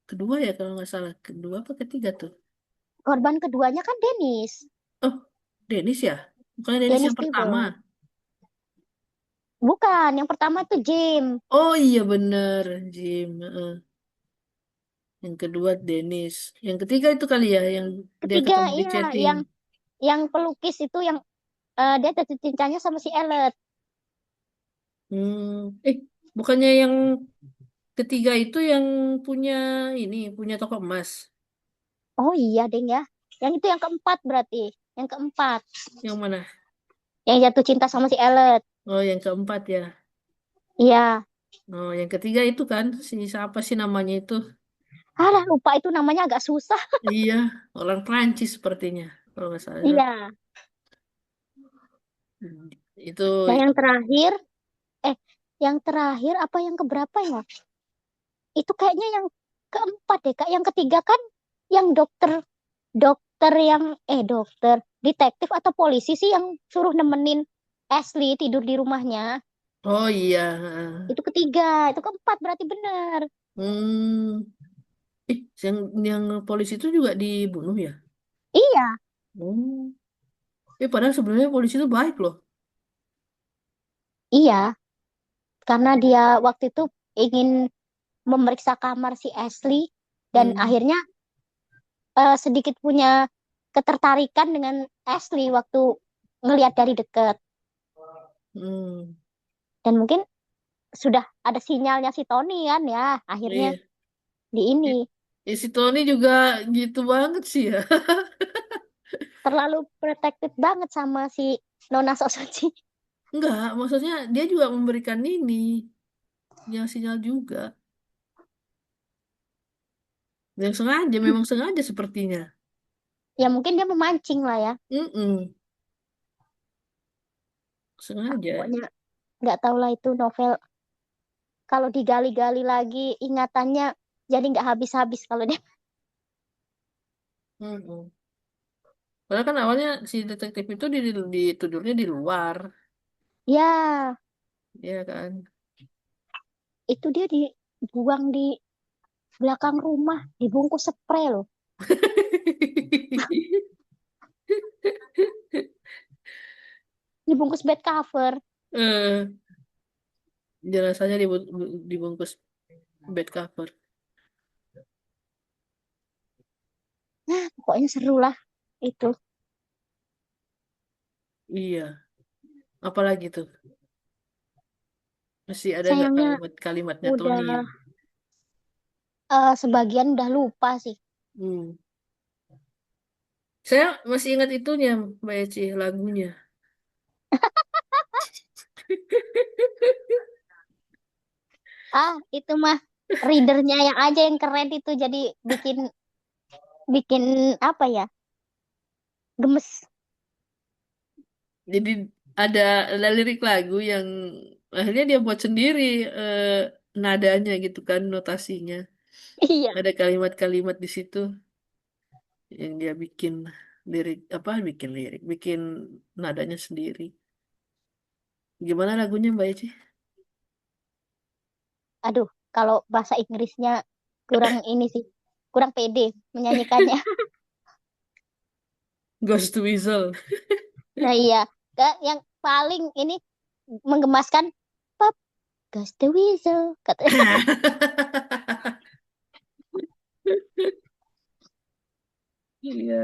kedua ya kalau nggak salah. Kedua apa ketiga tuh? Korban keduanya kan Denis. Oh, Dennis ya? Bukannya Dennis Denis yang pertama? Tibo. Bukan, yang pertama tuh Jim. Oh iya bener, Jim. Yang kedua Dennis. Yang ketiga itu kali ya, yang dia Ketiga, ketemu di iya, chatting. yang pelukis itu yang dia jatuh cintanya sama si Elliot. Bukannya yang ketiga itu yang punya ini, punya toko emas. Oh iya, deng ya. Yang itu yang keempat berarti. Yang keempat. Yang mana? Yang jatuh cinta sama si Elliot. Oh, yang keempat ya. Iya. Oh, yang ketiga itu kan, si siapa sih namanya itu? Alah, lupa itu namanya agak susah. Iya, orang Prancis sepertinya. Kalau nggak salah. Iya. Hmm, Itu, Dan yang terakhir, eh, yang terakhir apa yang keberapa ya? Itu kayaknya yang keempat deh, Kak. Yang ketiga kan yang dokter yang dokter, detektif atau polisi sih yang suruh nemenin Ashley tidur di rumahnya. oh iya. Itu ketiga, itu keempat berarti benar. Hmm, yang polisi itu juga dibunuh ya? Iya, Hmm. Padahal sebenarnya polisi itu baik loh. iya, karena dia waktu itu ingin memeriksa kamar si Ashley dan Hmm. akhirnya sedikit punya ketertarikan dengan Ashley waktu ngelihat dari dekat Hmm. dan mungkin sudah ada sinyalnya si Tony kan ya akhirnya Iya. di ini Si Tony juga gitu banget sih ya. terlalu protektif banget sama si Nona Sosuci. Enggak, maksudnya dia juga memberikan ini, sinyal-sinyal juga. Yang sengaja, memang sengaja sepertinya. Ya mungkin dia memancing lah ya. Mm-mm, Ah, sengaja. pokoknya nggak tahu lah itu novel kalau digali-gali lagi ingatannya jadi nggak habis-habis kalau dia. Mm-mm. Padahal kan awalnya si detektif itu ditudurnya di luar, Ya ya kan? itu dia dibuang di belakang rumah dibungkus spray loh, dibungkus bed cover. Eh, Jenazahnya dibungkus bed cover. Pokoknya seru lah itu. Iya, apalagi tuh? Masih ada nggak Sayangnya kalimat-kalimatnya Tony udah ya? sebagian udah lupa sih. Hmm. Saya masih ingat itunya, Mbak Eci, lagunya. Itu mah readernya yang aja yang keren itu jadi bikin bikin apa ya? Gemes. Jadi ada lirik lagu yang akhirnya dia buat sendiri eh, nadanya gitu kan, notasinya. Iya. Ada kalimat-kalimat di situ yang dia bikin bikin nadanya sendiri. Gimana lagunya Mbak Eci? Aduh, kalau bahasa Inggrisnya kurang ini sih, kurang pede menyanyikannya. Ghost to Weasel. Nah iya, yang paling ini menggemaskan, Pop, Gus the Weasel, katanya. Iya.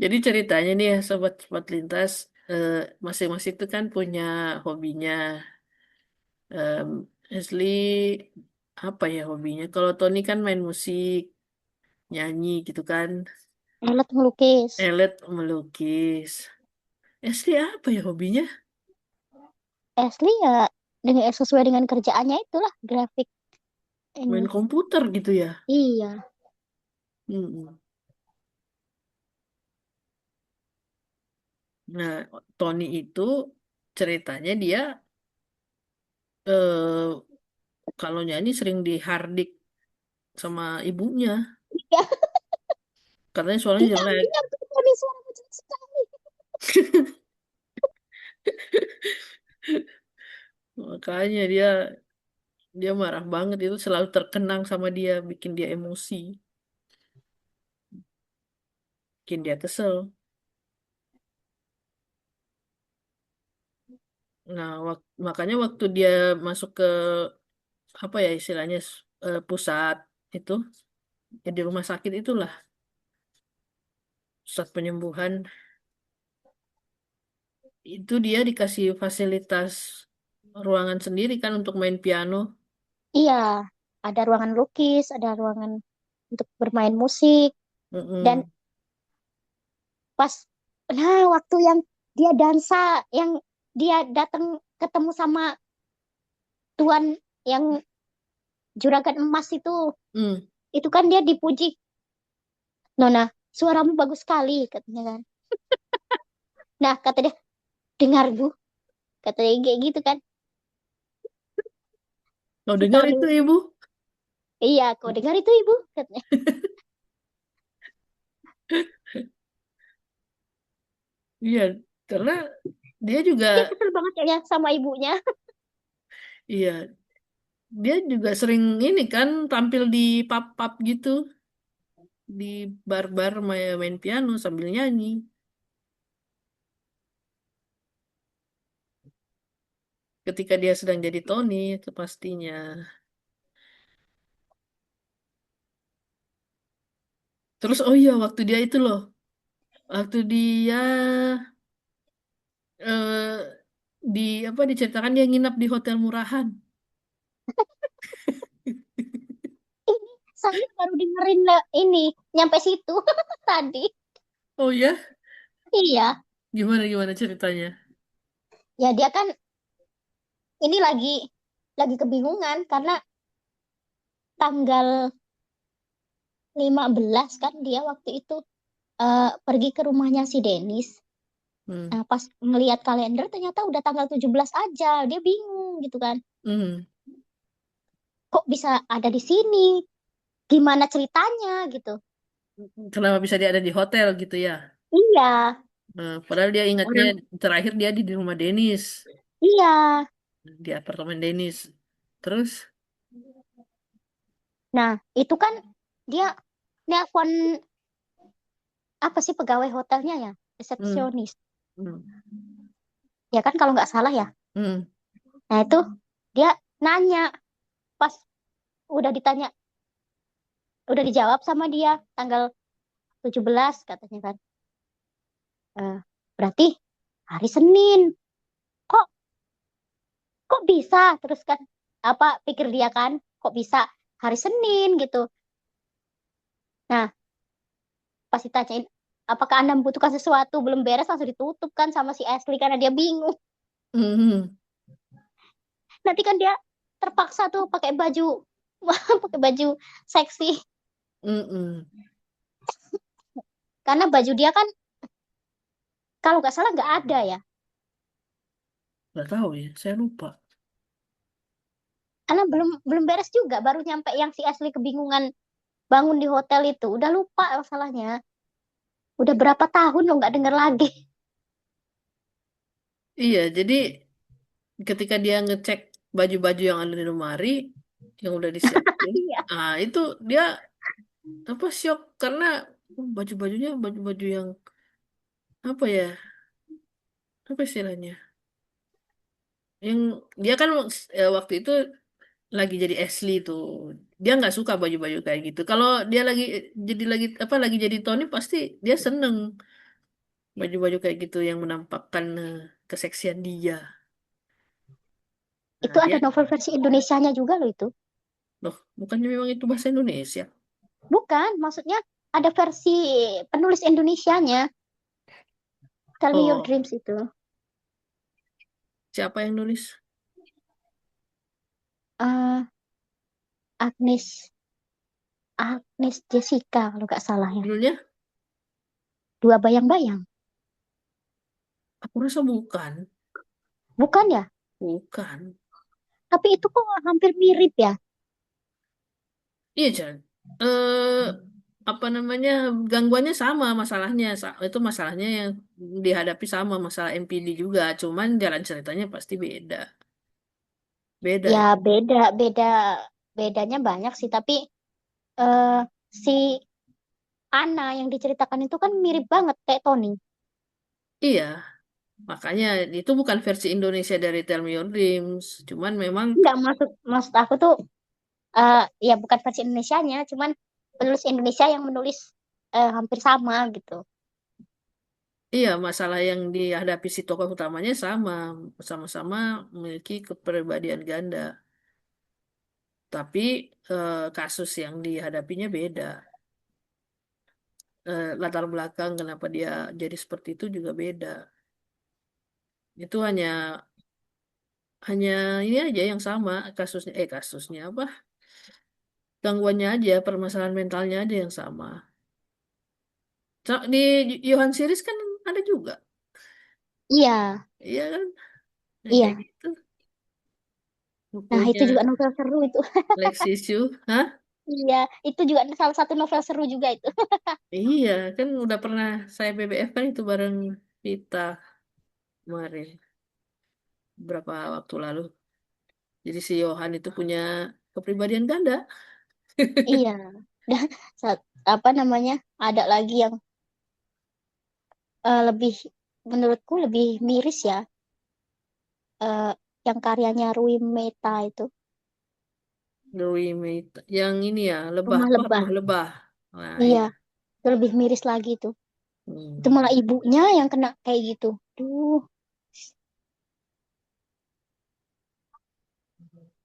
Jadi ceritanya nih ya Sobat Sobat Lintas, eh, masing-masing itu kan punya hobinya. Asli apa ya hobinya? Kalau Tony kan main musik, nyanyi gitu kan. Elet ngelukis. Elet melukis. Asli apa ya hobinya? Ashley ya dengan sesuai dengan kerjaannya itulah grafik ini. Main komputer gitu ya. Iya. Mm-mm. Nah, Tony itu ceritanya dia eh kalau nyanyi sering dihardik sama ibunya. Ya, Katanya suaranya dia jelek. bilang tuh Tony suara jelek sekali. Makanya dia dia marah banget itu selalu terkenang sama dia, bikin dia emosi, bikin dia kesel. Nah, makanya waktu dia masuk ke apa ya istilahnya pusat itu ya di rumah sakit itulah pusat penyembuhan itu dia dikasih fasilitas ruangan sendiri kan untuk main piano. Iya, ada ruangan lukis, ada ruangan untuk bermain musik dan Mm-mm. pas waktu yang dia dansa yang dia datang ketemu sama tuan yang juragan emas Mm. itu kan dia dipuji, Nona, suaramu bagus sekali katanya kan. Nah, kata dia, dengar Bu, kata dia kayak gitu kan. Kau Si dengar itu Tony, ibu? iya, kau dengar itu Ibu, katanya. Iya, karena dia juga Dia kesel banget kayaknya sama ibunya. iya dia juga sering ini kan tampil di pub-pub gitu, di bar-bar main piano sambil nyanyi ketika dia sedang jadi Tony itu pastinya. Terus oh iya waktu dia itu loh, waktu dia eh, di apa diceritakan dia nginap di hotel murahan. Ini saya baru dengerin ini, nyampe situ tadi. Oh ya, Iya, gimana gimana ceritanya? ya dia kan ini lagi kebingungan karena tanggal 15 kan dia waktu itu pergi ke rumahnya si Dennis. Hmm. Nah, pas ngelihat kalender ternyata udah tanggal 17 aja. Dia bingung gitu kan. Hmm. Kok bisa ada di sini? Gimana ceritanya gitu. Kenapa bisa dia ada di hotel gitu ya? Iya, Padahal dia ingatnya orang terakhir dia di rumah Denis, iya. di apartemen Denis. Terus, Nah, itu kan dia nelpon apa sih pegawai hotelnya ya? hmm, Resepsionis. hmm, Ya kan kalau nggak salah ya. hmm, Nah, itu dia nanya pas udah ditanya, udah dijawab sama dia tanggal 17 katanya kan. Eh, berarti hari Senin. Kok kok bisa? Terus kan apa pikir dia kan? Kok bisa hari Senin gitu. Nah, pas ditanyain apakah Anda membutuhkan sesuatu belum beres langsung ditutup kan sama si Ashley karena dia bingung. hmm, hmm, Nanti kan dia terpaksa tuh pakai baju pakai baju seksi hmm, hmm. karena baju dia kan kalau nggak salah nggak ada ya. Nggak tahu ya, saya lupa. Karena belum belum beres juga baru nyampe yang si Ashley kebingungan bangun di hotel itu udah lupa masalahnya. Udah berapa tahun lo nggak denger lagi. Iya, jadi ketika dia ngecek baju-baju yang ada di lemari, yang udah disiapin, Iya. itu dia apa syok karena baju-bajunya baju-baju yang apa ya, apa istilahnya? Yang dia kan waktu itu lagi jadi Ashley tuh dia nggak suka baju-baju kayak gitu kalau dia lagi apa lagi jadi Tony pasti dia seneng baju-baju kayak gitu yang menampakkan keseksian dia. Itu Nah dia ada novel versi Indonesianya juga loh itu. loh bukannya memang itu bahasa Indonesia. Bukan, maksudnya ada versi penulis Indonesianya. Tell Me Your Oh Dreams itu. Siapa yang nulis? Eh, Agnes Agnes Jessica kalau nggak salah ya. Judulnya? Dua bayang-bayang. Aku rasa bukan. Bukan ya? Bukan. Tapi itu kok hampir mirip ya? Iya, Chan. Apa namanya, gangguannya sama masalahnya. Itu masalahnya yang dihadapi sama masalah MPD juga. Cuman jalan ceritanya pasti beda. Beda Ya itu. beda, bedanya banyak sih. Tapi eh, si Ana yang diceritakan itu kan mirip banget kayak Tony. Iya, makanya itu bukan versi Indonesia dari Tell Me Your Dreams. Cuman memang, Nggak maksud maksud aku tuh ya bukan versi Indonesianya, cuman penulis Indonesia yang menulis hampir sama gitu. iya, masalah yang dihadapi si tokoh utamanya sama. Sama-sama memiliki kepribadian ganda. Tapi kasus yang dihadapinya beda. Latar belakang kenapa dia jadi seperti itu juga beda. Itu hanya ini aja yang sama kasusnya, kasusnya apa? Gangguannya aja, permasalahan mentalnya aja yang sama. Di Johan series kan ada juga. Iya, Iya kan? Yang kayak iya. gitu. Nah, itu Bukunya juga novel seru itu. Lexi Sue. Hah? Iya, itu juga salah satu novel seru juga itu. Iya, kan udah pernah saya BBF kan itu bareng Vita kemarin. Beberapa waktu lalu. Jadi si Johan itu punya kepribadian ganda. Iya. Dan apa namanya? Ada lagi yang lebih menurutku lebih miris ya, eh, yang karyanya Rui Meta itu, Louis Mate. Yang ini ya, lebah Rumah apa? Lebah. Rumah lebah. Nah, Iya, iya. itu lebih miris lagi tuh. Itu Hmm, malah ibunya yang kena kayak gitu. Duh,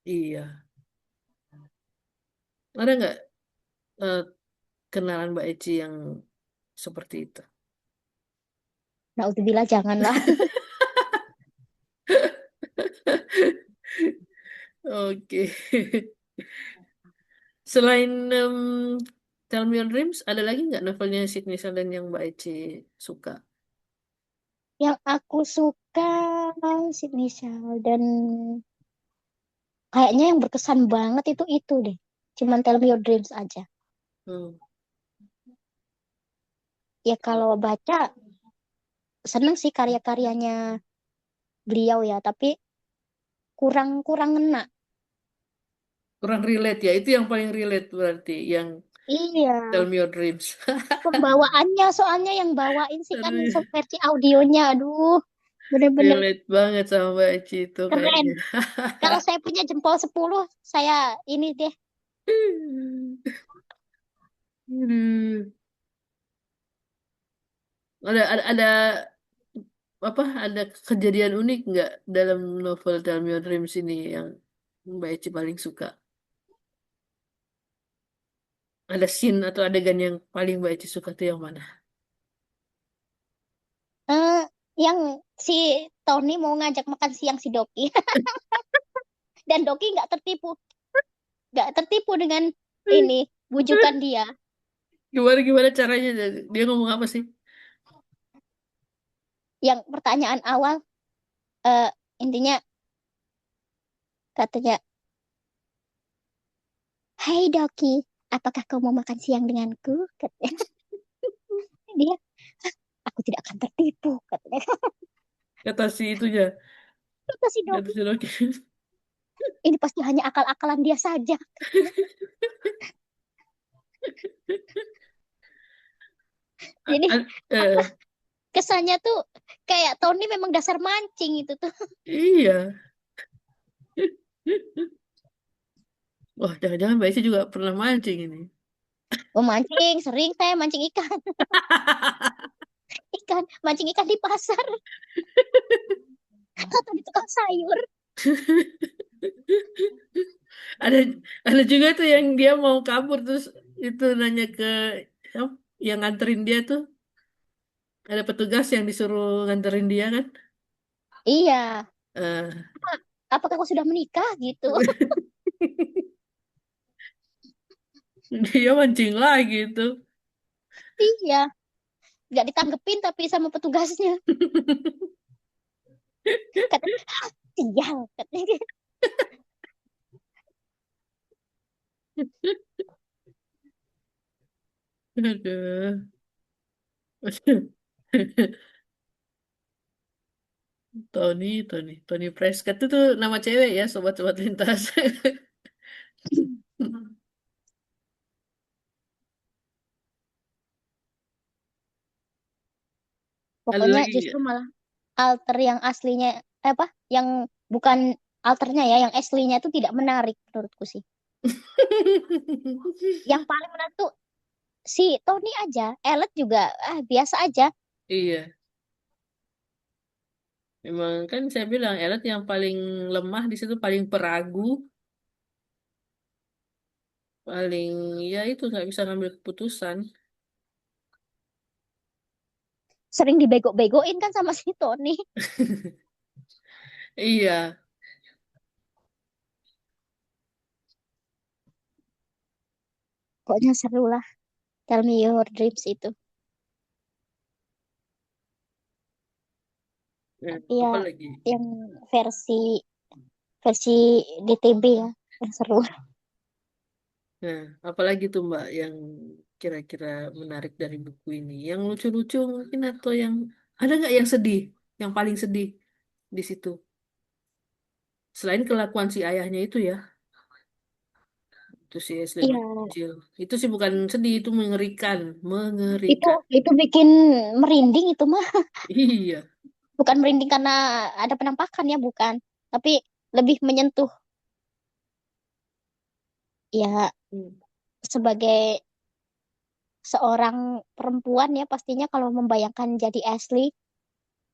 iya. Ada nggak eh, kenalan Mbak Eci yang seperti itu? naudzubillah janganlah. Oke. Selain Tell Me Your Dreams, ada lagi nggak novelnya Sydney Sheldon yang Mbak Eci suka? Yang aku suka Sydney Sheldon, kayaknya yang berkesan banget itu deh. Cuman Tell Me Your Dreams aja. Hmm. Ya kalau baca seneng sih karya-karyanya beliau ya, tapi kurang kurang ngena. Kurang relate ya, itu yang paling relate berarti, yang Iya, Tell Me Your Dreams. pembawaannya soalnya yang bawain sih kan Aduh, versi audionya, aduh, bener-bener relate banget sama Mbak Eci itu keren. kayaknya. Kalau saya punya jempol 10 saya ini deh. Aduh. Ada apa? Ada kejadian unik nggak dalam novel Tell Me Your Dreams ini yang Mbak Eci paling suka? Ada scene atau adegan yang paling Mbak Eci suka tuh yang mana? Eh, yang si Tony mau ngajak makan siang si Doki dan Doki nggak tertipu dengan ini bujukan dia. Gimana gimana caranya? Dia ngomong apa sih? Yang pertanyaan awal eh, intinya katanya, "Hai Doki, apakah kau mau makan siang denganku?" Katanya dia, "Aku tidak akan tertipu," katanya. Kata si itunya, Kata si kata Doki, si Loki. ini pasti hanya akal-akalan dia saja. Jadi apa Eh, kesannya tuh kayak Tony memang dasar mancing itu tuh. iya. Wah, jangan-jangan Mbak Eci juga pernah mancing ini. Oh mancing, sering saya mancing ikan, mancing ikan di pasar atau di tukang sayur. Ada ada juga tuh yang dia mau kabur terus itu nanya ke siapa yang nganterin dia tuh. Ada petugas yang disuruh nganterin dia kan. Iya, Eh, Apakah kau sudah menikah gitu? dia mancing lagi itu. Iya, nggak ditanggepin tapi sama petugasnya. Kata, sial. Katanya gitu. Aduh. Tony Prescott itu nama cewek ya, sobat-sobat lintas. Ada Pokoknya lagi justru nggak? malah alter yang aslinya, apa? Yang bukan alternya ya, yang aslinya itu tidak menarik menurutku sih. Yang paling menarik tuh si Tony aja, Elliot juga biasa aja. Iya, memang kan saya bilang Elliot yang paling lemah di situ, paling peragu, paling ya itu nggak bisa ngambil keputusan. Sering dibego-begoin kan sama si Tony. Iya. Pokoknya seru lah. Tell Me Your Dreams itu. Tapi ya Apa lagi? yang versi versi DTB ya yang seru. Nah, apalagi tuh Mbak yang kira-kira menarik dari buku ini? Yang lucu-lucu mungkin atau yang ada nggak yang sedih? Yang paling sedih di situ? Selain kelakuan si ayahnya itu ya, itu si Ashley Iya, masih kecil. Itu sih bukan sedih, itu mengerikan, itu mengerikan. itu bikin merinding itu mah. Iya. Bukan merinding karena ada penampakan ya, bukan. Tapi lebih menyentuh ya Hmm. sebagai seorang perempuan ya pastinya kalau membayangkan jadi Ashley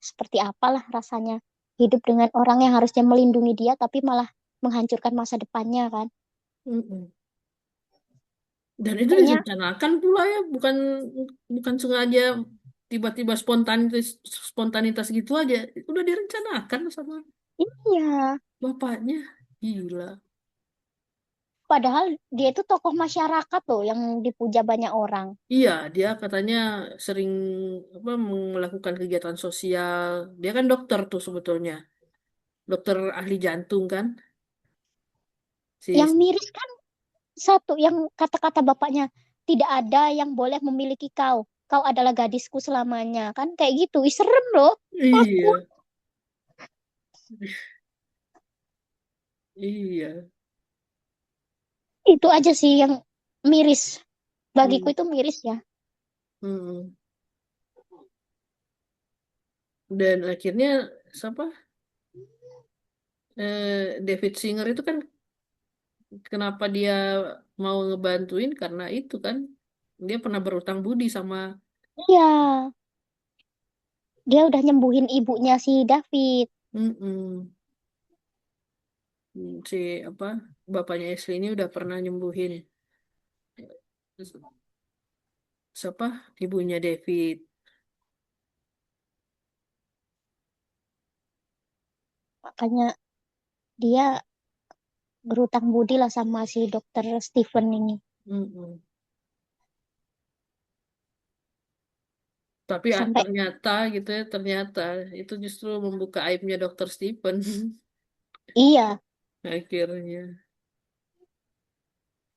seperti apalah rasanya hidup dengan orang yang harusnya melindungi dia tapi malah menghancurkan masa depannya kan. Mm-mm. Dan itu Kayaknya direncanakan pula ya, bukan bukan sengaja tiba-tiba spontanitas spontanitas gitu aja. Udah direncanakan sama iya, bapaknya. Gila. padahal dia itu tokoh masyarakat loh yang dipuja banyak orang. Iya, dia katanya sering apa melakukan kegiatan sosial. Dia kan dokter tuh sebetulnya, dokter ahli jantung kan. Yang Si miris kan satu yang kata-kata bapaknya, tidak ada yang boleh memiliki kau. Kau adalah gadisku selamanya. Kan kayak gitu. Ih, serem loh. Takut. iya, iya. Itu aja sih yang miris. Bagiku Hmm, itu miris ya. hmm. Dan akhirnya siapa? David Singer itu kan kenapa dia mau ngebantuin karena itu kan dia pernah berutang budi sama Iya, dia udah nyembuhin ibunya si David. mm-mm. Si apa bapaknya Ashley ini udah pernah nyembuhin siapa ibunya David. Makanya dia berutang budi lah sama si dokter Stephen ini. Mm-mm. Tapi Sampai ternyata gitu ya, ternyata itu justru membuka aibnya Dokter Stephen iya. akhirnya.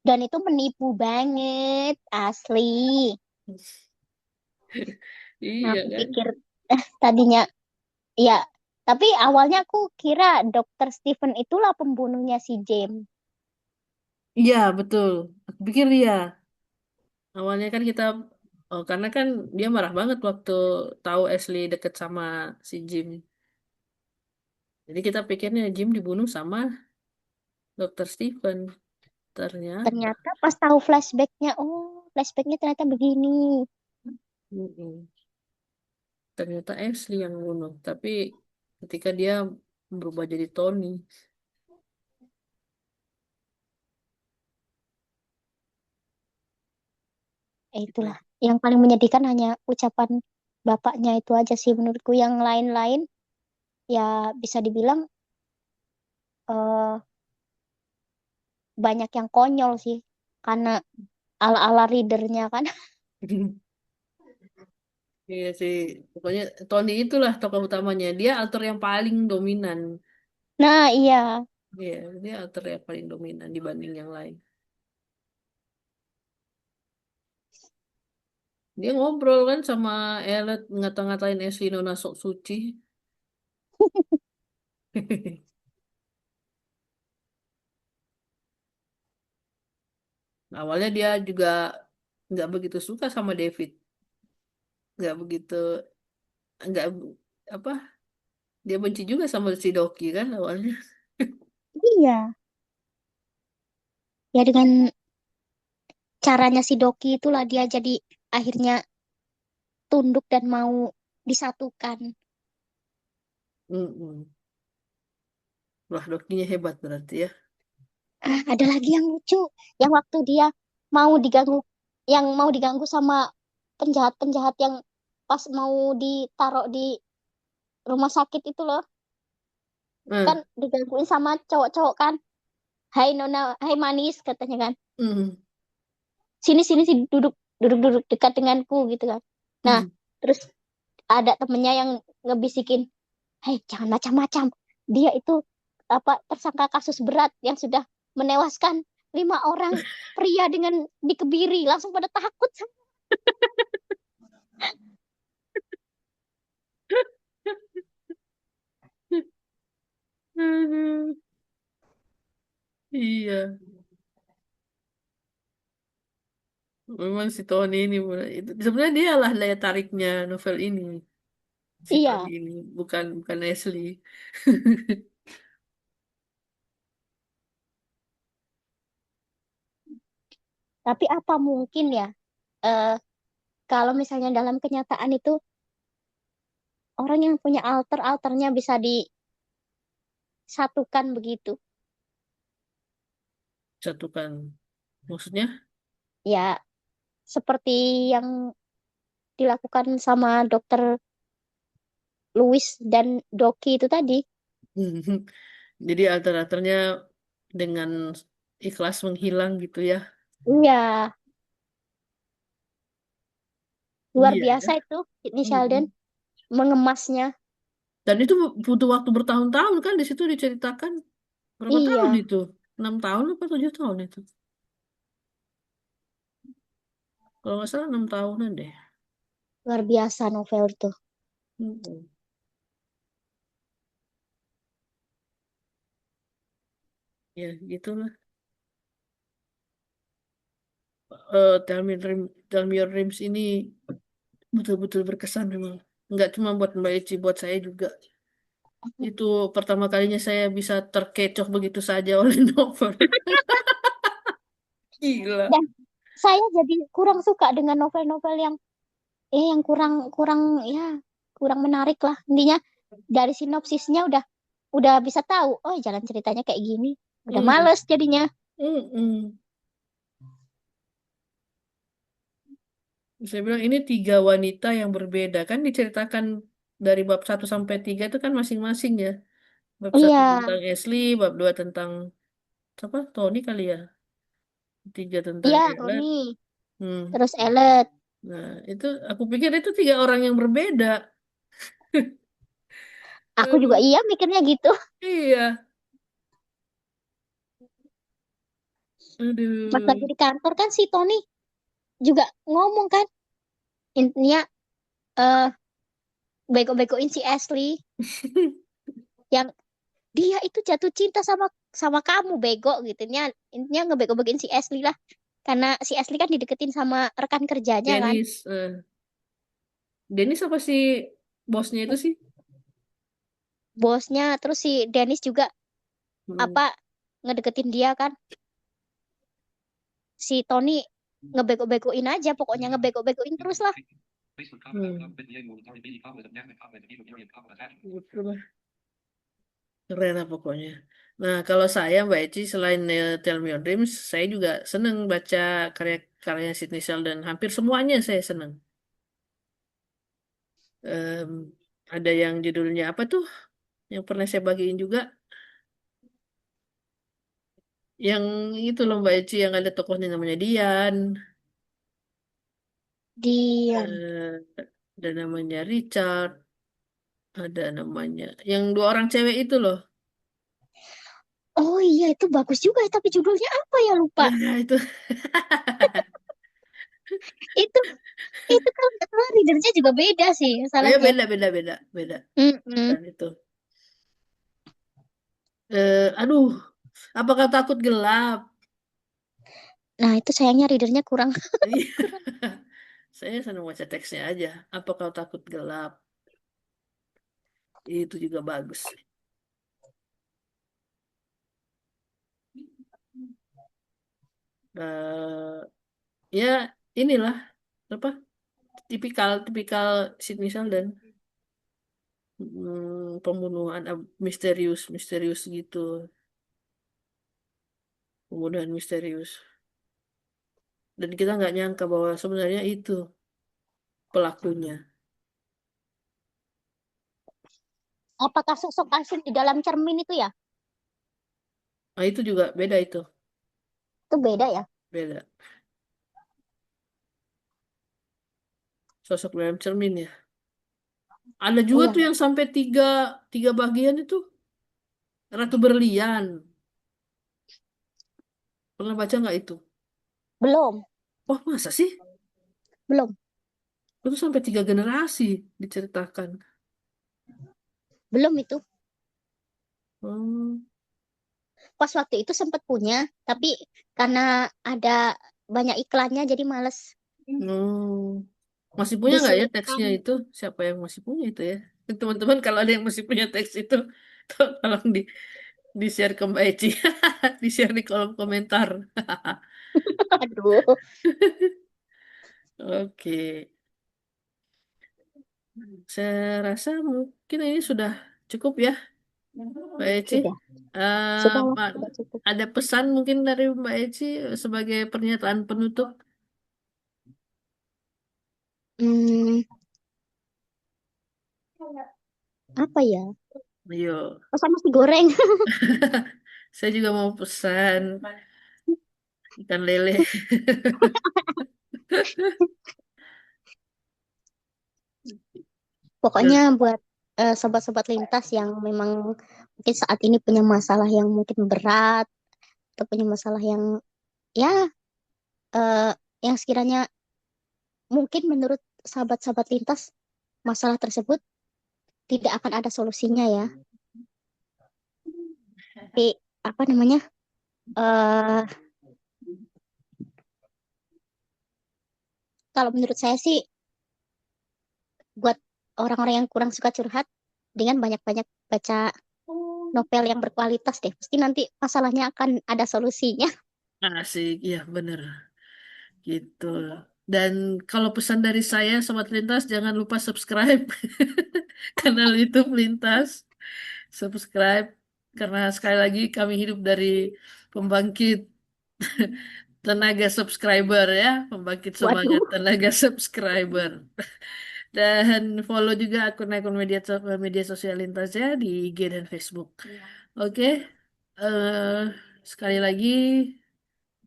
Dan itu menipu banget. Asli. Nah, Iya aku kan? pikir tadinya iya, tapi awalnya aku kira dokter Stephen itulah pembunuhnya si James. Iya, betul. Aku pikir dia. Awalnya kan kita, oh, karena kan dia marah banget waktu tahu Ashley deket sama si Jim. Jadi kita pikirnya Jim dibunuh sama Dokter Stephen. Ternyata, Ternyata pas tahu flashbacknya, oh flashbacknya ternyata begini. mm-mm. Ternyata Ashley yang bunuh. Tapi ketika dia berubah jadi Tony, Itulah yang paling menyedihkan hanya ucapan bapaknya itu aja sih menurutku. Yang lain-lain ya bisa dibilang banyak yang konyol sih karena ala-ala readernya kan. Iya sih, pokoknya Tony itulah tokoh utamanya. Dia aktor yang paling dominan. Nah, iya. Iya, dia aktor yang paling dominan dibanding yang lain. Dia ngobrol kan sama Elliot ngata-ngatain Ashley Nona sok suci. Awalnya dia juga nggak begitu suka sama David, nggak begitu, nggak apa, dia benci juga sama si Doki kan awalnya. Iya. Ya dengan caranya si Doki itulah dia jadi akhirnya tunduk dan mau disatukan. Mm-mm. Wah, Dokinya hebat berarti ya. Ah, ada lagi yang lucu, yang waktu dia mau diganggu, yang mau diganggu sama penjahat-penjahat yang pas mau ditaruh di rumah sakit itu loh, kan Nah, digangguin sama cowok-cowok kan. Hai Nona, hai manis katanya kan. mm, Sini sini sini duduk duduk duduk dekat denganku gitu kan. Nah, mm. terus ada temennya yang ngebisikin, hei jangan macam-macam. Dia itu apa tersangka kasus berat yang sudah menewaskan 5 orang pria dengan dikebiri. Langsung pada takut. Aduh, iya. Memang si Tony ini itu sebenarnya dia lah daya tariknya novel ini. Si Tony Iya, ini bukan bukan Ashley. tapi apa mungkin ya eh, kalau misalnya dalam kenyataan itu orang yang punya alter-alternya bisa disatukan begitu. Satukan. Maksudnya? Ya, seperti yang dilakukan sama dokter Louis dan Doki itu tadi. Jadi alter-alternya dengan ikhlas menghilang gitu ya. Iya, luar Iya biasa ya. itu Sydney Sheldon Mm-mm. mengemasnya. Dan itu butuh waktu bertahun-tahun kan di situ diceritakan berapa tahun Iya, itu? 6 tahun apa 7 tahun itu? Kalau nggak salah 6 tahunan deh. luar biasa novel itu. Mm-mm. Ya gitulah. Tell Me Your Dreams ini betul-betul berkesan memang. Nggak cuma buat Mbak Eci, buat saya juga. Itu pertama kalinya saya bisa terkecoh begitu saja oleh novel. Gila. Dan saya jadi kurang suka dengan novel-novel yang yang kurang kurang ya kurang menarik lah. Intinya dari sinopsisnya udah bisa tahu, oh jalan ceritanya kayak gini. Udah Hmm. males jadinya. Mm-mm. Saya bilang ini tiga wanita yang berbeda kan diceritakan dari bab 1 sampai 3 itu kan masing-masing ya. Bab 1 Iya, tentang Ashley, bab 2 tentang apa? Tony kali ya. Tiga tentang iya Ellen. Tony. Hmm. Terus Elliot. Nah, itu aku pikir itu tiga orang yang berbeda. Aku juga Aduh, iya mikirnya gitu. iya. Pas lagi Aduh. di kantor kan si Tony juga ngomong kan. Intinya eh bego-begoin si Ashley yang dia itu jatuh cinta sama sama kamu bego gitu. Intinya ngebego-begoin si Ashley lah. Karena si Ashley kan dideketin sama rekan kerjanya kan. Dennis, Dennis apa sih bosnya itu sih? Bosnya terus si Dennis juga Hmm. apa ngedeketin dia kan. Si Tony ngebego-begoin aja pokoknya ngebego-begoin terus lah. Hmm. Gitu lah. Keren lah pokoknya. Nah, kalau saya Mbak Eci selain Tell Me Your Dreams, saya juga seneng baca karya-karya Sidney Sheldon. Hampir semuanya saya seneng. Em, ada yang judulnya apa tuh? Yang pernah saya bagiin juga. Yang itu loh Mbak Eci yang ada tokohnya namanya Dian, Dian. ada namanya Richard, ada namanya yang dua orang cewek itu loh. Oh iya, itu bagus juga, tapi judulnya apa ya, lupa. Ya itu. Itu itu kalau nggak salah readernya juga beda sih Oh ya salahnya. beda beda beda beda. Mm-mm. Dan itu. Aduh, apakah takut gelap? Nah, itu sayangnya readernya kurang Iya, kurang. saya senang baca teksnya aja. Apa kau takut gelap? Itu juga bagus. Eh ya inilah apa tipikal tipikal Sidney Sheldon. Pembunuhan misterius misterius gitu, pembunuhan misterius. Dan kita nggak nyangka bahwa sebenarnya itu pelakunya. Apakah sosok Asun di dalam cermin itu ya? Nah itu juga beda itu, Itu beda ya? beda. Sosok dalam cermin ya. Ada juga Iya, tuh yang sampai tiga tiga bagian itu Ratu Berlian. Pernah baca nggak itu? belum, Oh masa sih? belum, Itu sampai tiga generasi diceritakan. belum itu. Hmm. Pas waktu itu sempat punya, tapi karena ada banyak iklannya jadi males. Hmm. Masih punya nggak ya Diselipkan. teksnya itu? Siapa yang masih punya itu ya? Teman-teman kalau ada yang masih punya teks itu, tolong di-share ke Mbak Eci. Di-share di kolom komentar. Aduh, Oke. Saya rasa mungkin ini sudah cukup ya, Mbak Eci. sudah, Eh, sudah lah, Pak, sudah cukup. ada pesan mungkin dari Mbak Eci sebagai pernyataan penutup? Hmm, apa ya? Ayo. Pesan nasi goreng. Saya juga mau pesan ikan lele. Pokoknya buat sobat-sobat lintas yang memang mungkin saat ini punya masalah yang mungkin berat atau punya masalah yang ya eh, yang sekiranya mungkin menurut sahabat-sahabat lintas masalah tersebut tidak akan ada solusinya ya. Tapi apa namanya? eh Kalau menurut saya sih buat orang-orang yang kurang suka curhat dengan banyak-banyak baca novel yang berkualitas deh. Pasti nanti masalahnya akan ada solusinya. Asik, iya bener. Gitu. Dan kalau pesan dari saya, Sobat Lintas, jangan lupa subscribe kanal YouTube Lintas. Subscribe, karena sekali lagi kami hidup dari pembangkit tenaga subscriber ya, pembangkit semangat Waduh, tenaga subscriber. Dan follow juga akun-akun media sosial Lintas ya di IG dan Facebook. Oke, eh sekali lagi.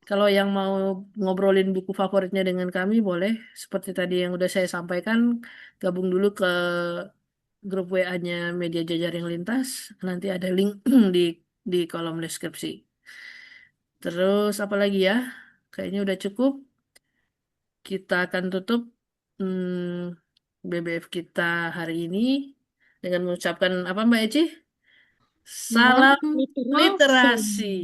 Kalau yang mau ngobrolin buku favoritnya dengan kami, boleh. Seperti tadi yang udah saya sampaikan, gabung dulu ke grup WA-nya Media Jejaring Lintas. Nanti ada link di kolom deskripsi. Terus apa lagi ya? Kayaknya udah cukup. Kita akan tutup BBF kita hari ini dengan mengucapkan apa Mbak Eci? salam Salam literasi. literasi.